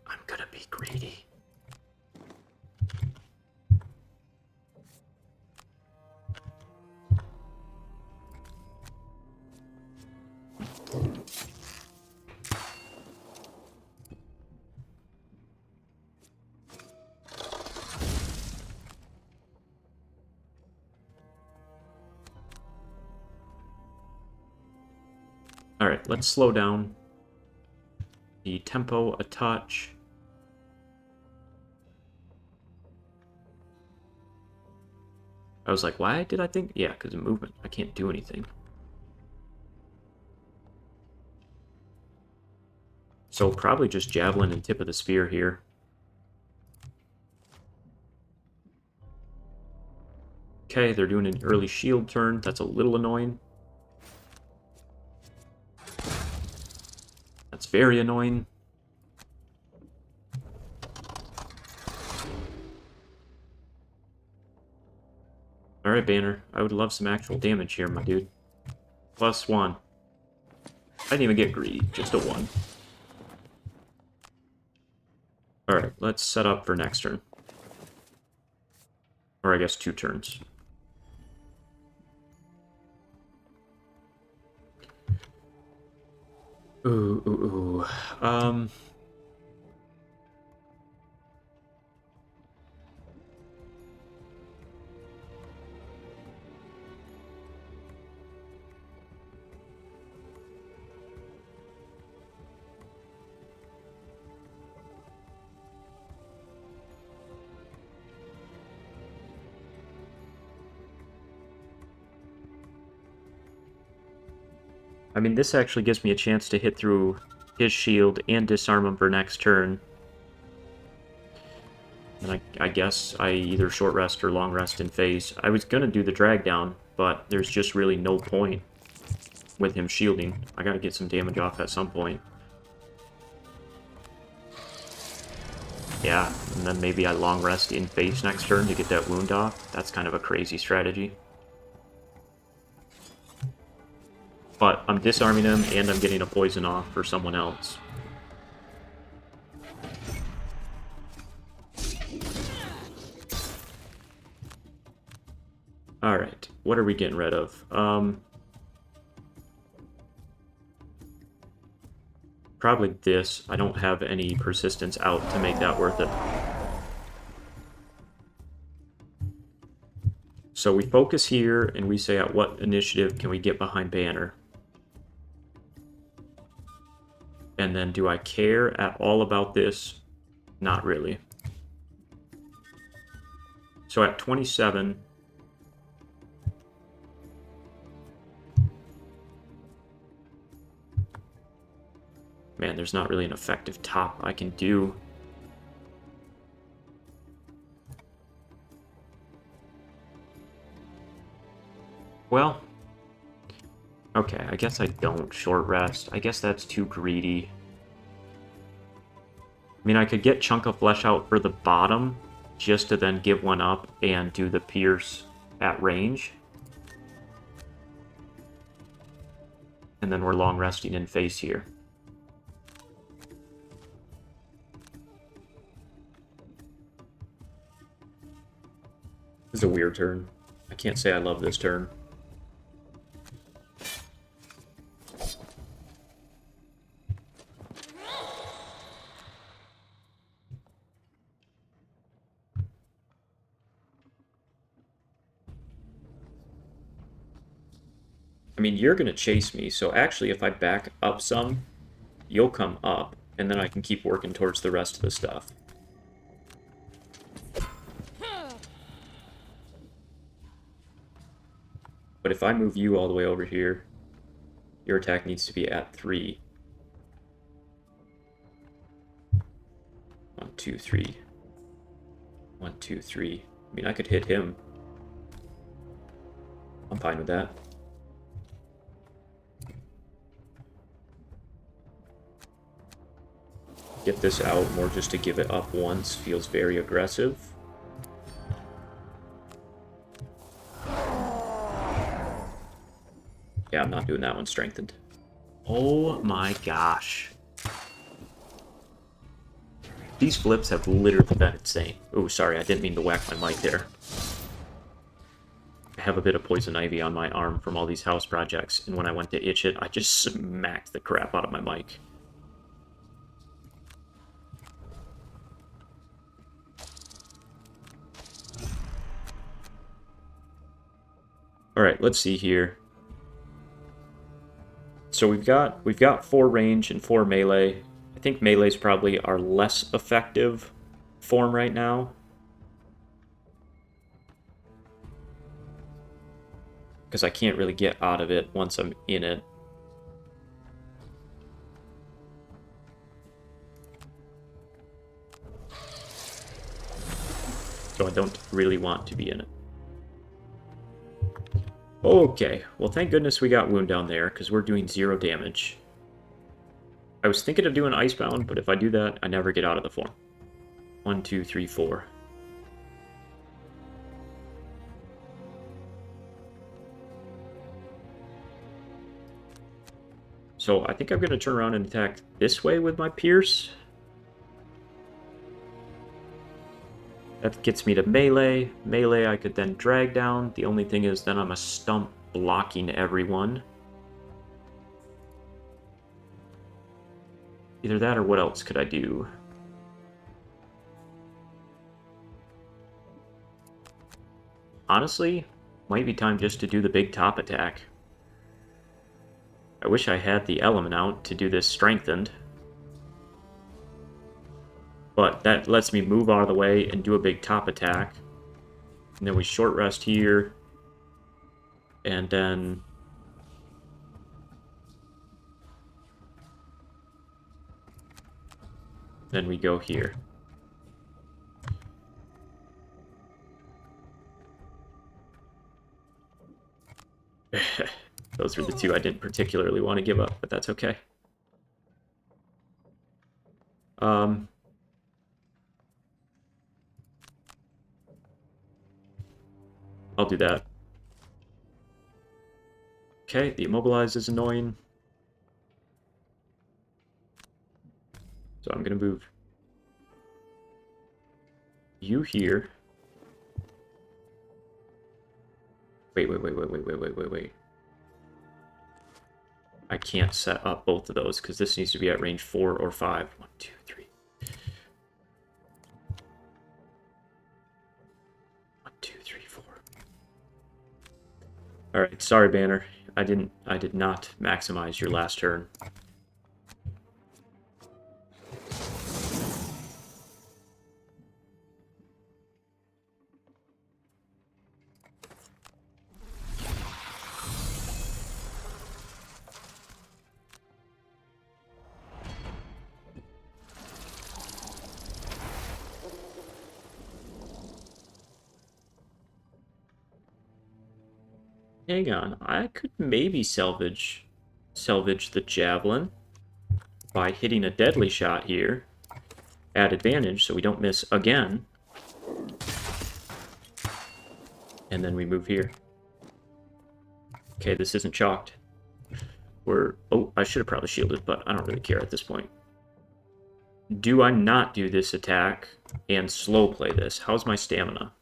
I'm going to be greedy. Alright, let's slow down the tempo a touch. I was like, why did I think? Yeah, because of movement. I can't do anything. So probably just Javelin and tip of the spear here. Okay, they're doing an early shield turn. That's a little annoying. That's very annoying. Alright, Banner. I would love some actual damage here, my dude. +1. I didn't even get greedy. Just a 1. Alright, let's set up for next turn. Or I guess 2 turns. Ooh. I mean, this actually gives me a chance to hit through his shield and disarm him for next turn. And I guess I either short rest or long rest in phase. I was going to do the drag down, but there's just really no point with him shielding. I got to get some damage off at some point. Yeah, and then maybe I long rest in phase next turn to get that wound off. That's kind of a crazy strategy. But I'm disarming him, and I'm getting a poison off for someone else. Alright, what are we getting rid of? Probably this. I don't have any persistence out to make that worth it. So we focus here, and we say at what initiative can we get behind Banner? And then do I care at all about this? Not really. So at 27... Man, there's not really an effective top I can do. Well, okay, I guess I don't short rest. I guess that's too greedy. I mean, I could get Chunk of Flesh out for the bottom, just to then give one up and do the Pierce at range. And then we're long resting in face here. This is a weird turn. I can't say I love this turn. I mean, you're going to chase me, so actually if I back up some, you'll come up, and then I can keep working towards the rest of the stuff. But if I move you all the way over here, your attack needs to be at 3. 1, 2, 3. 1, 2, 3. I mean, I could hit him. I'm fine with that. Get this out more just to give it up once. Feels very aggressive. Yeah, I'm not doing that one strengthened. Oh my gosh. These flips have literally been insane. Oh, sorry, I didn't mean to whack my mic there. I have a bit of poison ivy on my arm from all these house projects, and when I went to itch it, I just smacked the crap out of my mic. Alright, let's see here. So we've got 4 range and 4 melee. I think melee's probably our less effective form right now. Because I can't really get out of it once I'm in it. So I don't really want to be in it. Okay, well thank goodness we got Wound down there, because we're doing 0 damage. I was thinking of doing Icebound, but if I do that, I never get out of the form. 1, 2, 3, 4. So I think I'm going to turn around and attack this way with my Pierce. That gets me to melee. Melee I could then drag down. The only thing is then I'm a stump blocking everyone. Either that or what else could I do? Honestly, might be time just to do the big top attack. I wish I had the element out to do this strengthened. But that lets me move out of the way and do a big top attack. And then we short rest here. And then... then we go here. Those were the 2 I didn't particularly want to give up, but that's okay. I'll do that. Okay, the immobilize is annoying. So I'm going to move you here. Wait. I can't set up both of those because this needs to be at range 4 or 5. 1, 2, 3. 1, 2, 3, 4. Alright, sorry, Banner. I did not maximize your last turn. Hang on, I could maybe salvage the javelin by hitting a deadly shot here at advantage so we don't miss again. And then we move here. Okay, this isn't chalked. Oh, I should have probably shielded, but I don't really care at this point. Do I not do this attack and slow play this? How's my stamina?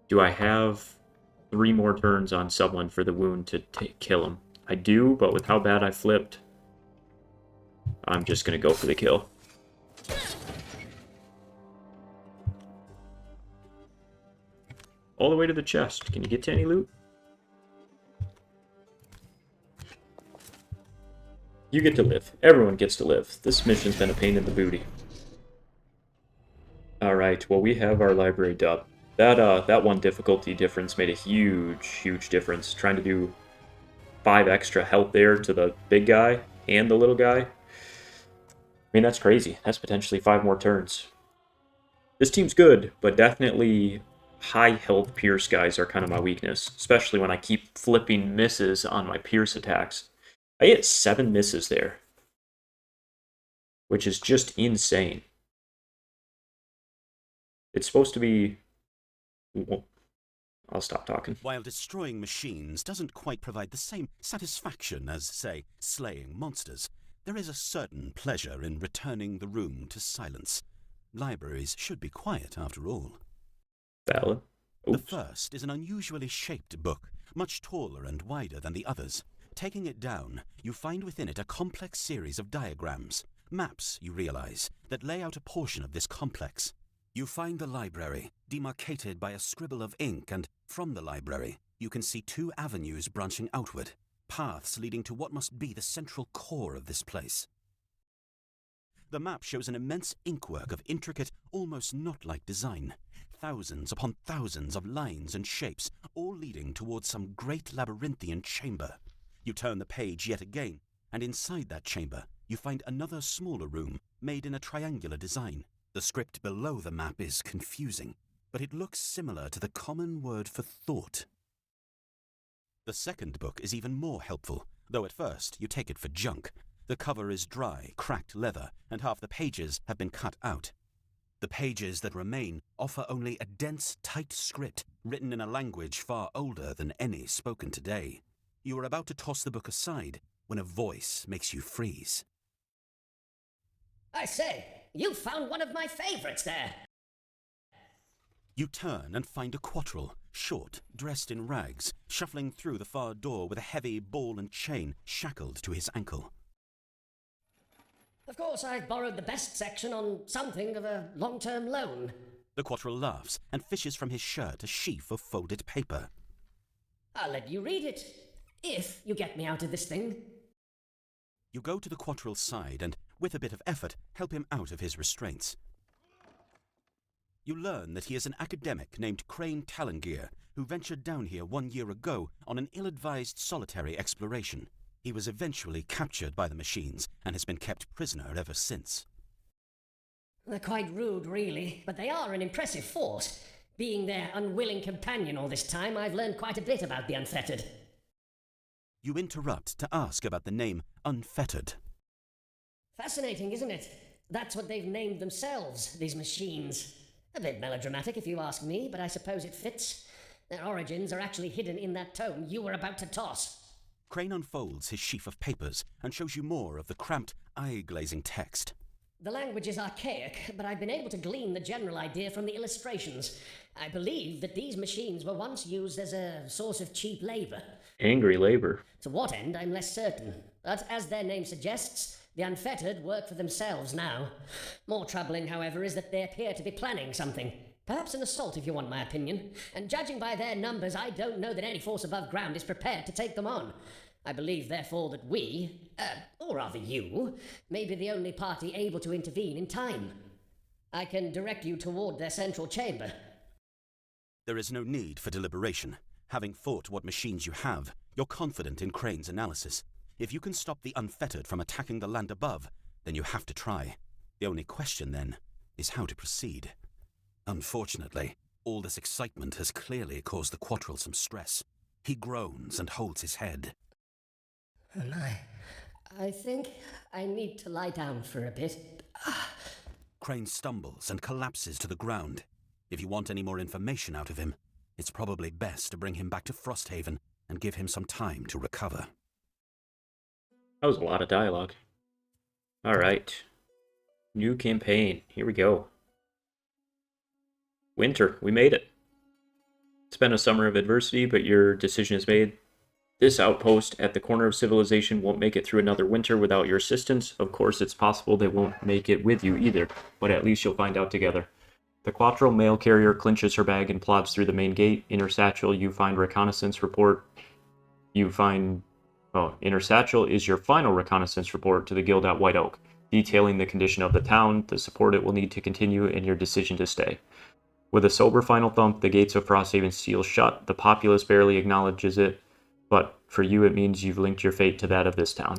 Do I have 3 more turns on someone for the wound to kill him? I do, but with how bad I flipped, I'm just going to go for the kill. All the way to the chest. Can you get to any loot? You get to live. Everyone gets to live. This mission's been a pain in the booty. Alright, well we have our library dub. That one difficulty difference made a huge difference. Trying to do 5 extra health there to the big guy and the little guy. I mean, that's crazy. That's potentially 5 more turns. This team's good, but definitely high health Pierce guys are kind of my weakness, especially when I keep flipping misses on my Pierce attacks. I hit 7 misses there, which is just insane. It's supposed to be... Well, I'll stop talking. While destroying machines doesn't quite provide the same satisfaction as, say, slaying monsters, there is a certain pleasure in returning the room to silence. Libraries should be quiet, after all. Valid. Oops. The first is an unusually shaped book, much taller and wider than the others. Taking it down, you find within it a complex series of diagrams, maps, you realize, that lay out a portion of this complex. You find the library, demarcated by a scribble of ink, and from the library, you can see 2 avenues branching outward, paths leading to what must be the central core of this place. The map shows an immense inkwork of intricate, almost knot-like design, thousands upon thousands of lines and shapes, all leading towards some great labyrinthian chamber. You turn the page yet again, and inside that chamber, you find another smaller room made in a triangular design. The script below the map is confusing, but it looks similar to the common word for thought. The second book is even more helpful, though at first you take it for junk. The cover is dry, cracked leather, and half the pages have been cut out. The pages that remain offer only a dense, tight script written in a language far older than any spoken today. You are about to toss the book aside when a voice makes you freeze. I say, you found one of my favorites there. You turn and find a quattrel, short, dressed in rags, shuffling through the far door with a heavy ball and chain shackled to his ankle. Of course, I've borrowed the best section on something of a long-term loan. The quattrel laughs and fishes from his shirt a sheaf of folded paper. I'll let you read it, if you get me out of this thing. You go to the quattrel's side and, with a bit of effort, help him out of his restraints. You learn that he is an academic named Crane Talongear, who ventured down here 1 year ago on an ill-advised solitary exploration. He was eventually captured by the machines and has been kept prisoner ever since. They're quite rude, really, but they are an impressive force. Being their unwilling companion all this time, I've learned quite a bit about the Unfettered. You interrupt to ask about the name Unfettered. Fascinating, isn't it? That's what they've named themselves, these machines. A bit melodramatic if you ask me, but I suppose it fits. Their origins are actually hidden in that tome you were about to toss. Crane unfolds his sheaf of papers and shows you more of the cramped, eye-glazing text. The language is archaic, but I've been able to glean the general idea from the illustrations. I believe that these machines were once used as a source of cheap labor. Angry labor. To what end, I'm less certain. But as their name suggests, the Unfettered work for themselves now. More troubling, however, is that they appear to be planning something. Perhaps an assault, if you want my opinion. And judging by their numbers, I don't know that any force above ground is prepared to take them on. I believe, therefore, that we, or rather you, may be the only party able to intervene in time. I can direct you toward their central chamber. There is no need for deliberation. Having fought what machines you have, you're confident in Crane's analysis. If you can stop the Unfettered from attacking the land above, then you have to try. The only question, then, is how to proceed. Unfortunately, All this excitement has clearly caused the Quattrel some stress. He groans and holds his head. I think I need to lie down for a bit. Crane stumbles and collapses to the ground. If you want any more information out of him, it's probably best to bring him back to Frosthaven and give him some time to recover. That was a lot of dialogue. Alright. New campaign. Here we go. Winter. We made it. It's been a summer of adversity, but your decision is made. This outpost at the corner of civilization won't make it through another winter without your assistance. Of course, it's possible they won't make it with you either, but at least you'll find out together. The Quattrel mail carrier clinches her bag and plods through the main gate. Inner satchel, you find reconnaissance report. Inner satchel is your final reconnaissance report to the guild at White Oak, detailing the condition of the town, the support it will need to continue, and your decision to stay. With a sober final thump, the gates of Frosthaven seal shut. The populace barely acknowledges it, but for you it means you've linked your fate to that of this town.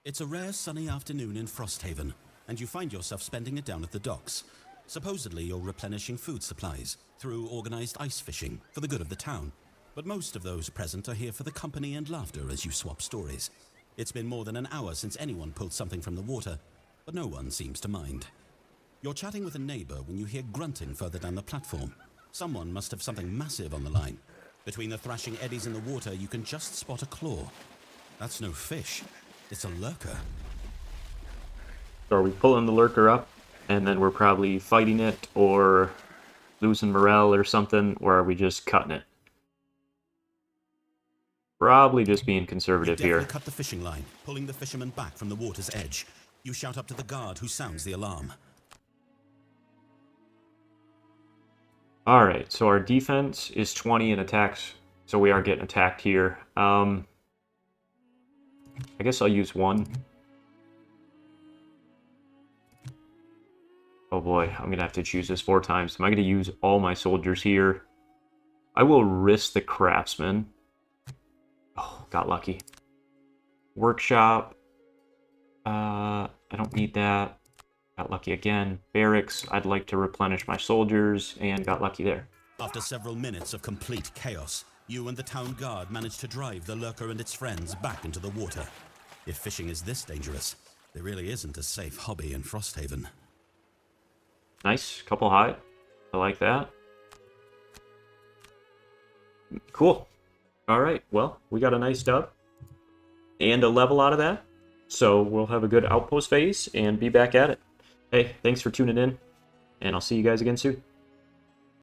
It's a rare sunny afternoon in Frosthaven, and you find yourself spending it down at the docks. Supposedly you're replenishing food supplies through organized ice fishing for the good of the town, but most of those present are here for the company and laughter as you swap stories. It's been more than an hour since anyone pulled something from the water, but no one seems to mind. You're chatting with a neighbor when you hear grunting further down the platform. Someone must have something massive on the line. Between the thrashing eddies in the water, you can just spot a claw. That's no fish. It's a lurker. So are we pulling the lurker up, and then we're probably fighting it, or losing morale or something, or are we just cutting it? Probably just being conservative here. You cut the fishing line, pulling the fisherman back from the water's edge. You shout up to the guard who sounds the alarm. Alright, so our defense is 20 and attacks, so we are getting attacked here. I guess I'll use one. Oh boy, I'm going to have to choose this 4 times. Am I going to use all my soldiers here? I will risk the craftsman. Oh, got lucky. Workshop. I don't need that. Got lucky again. Barracks, I'd like to replenish my soldiers, and got lucky there. After several minutes of complete chaos, you and the town guard managed to drive the lurker and its friends back into the water. If fishing is this dangerous, there really isn't a safe hobby in Frosthaven. Nice, couple high. I like that. Cool. Alright, well, we got a nice dub. And a level out of that. So we'll have a good outpost phase and be back at it. Hey, thanks for tuning in, and I'll see you guys again soon.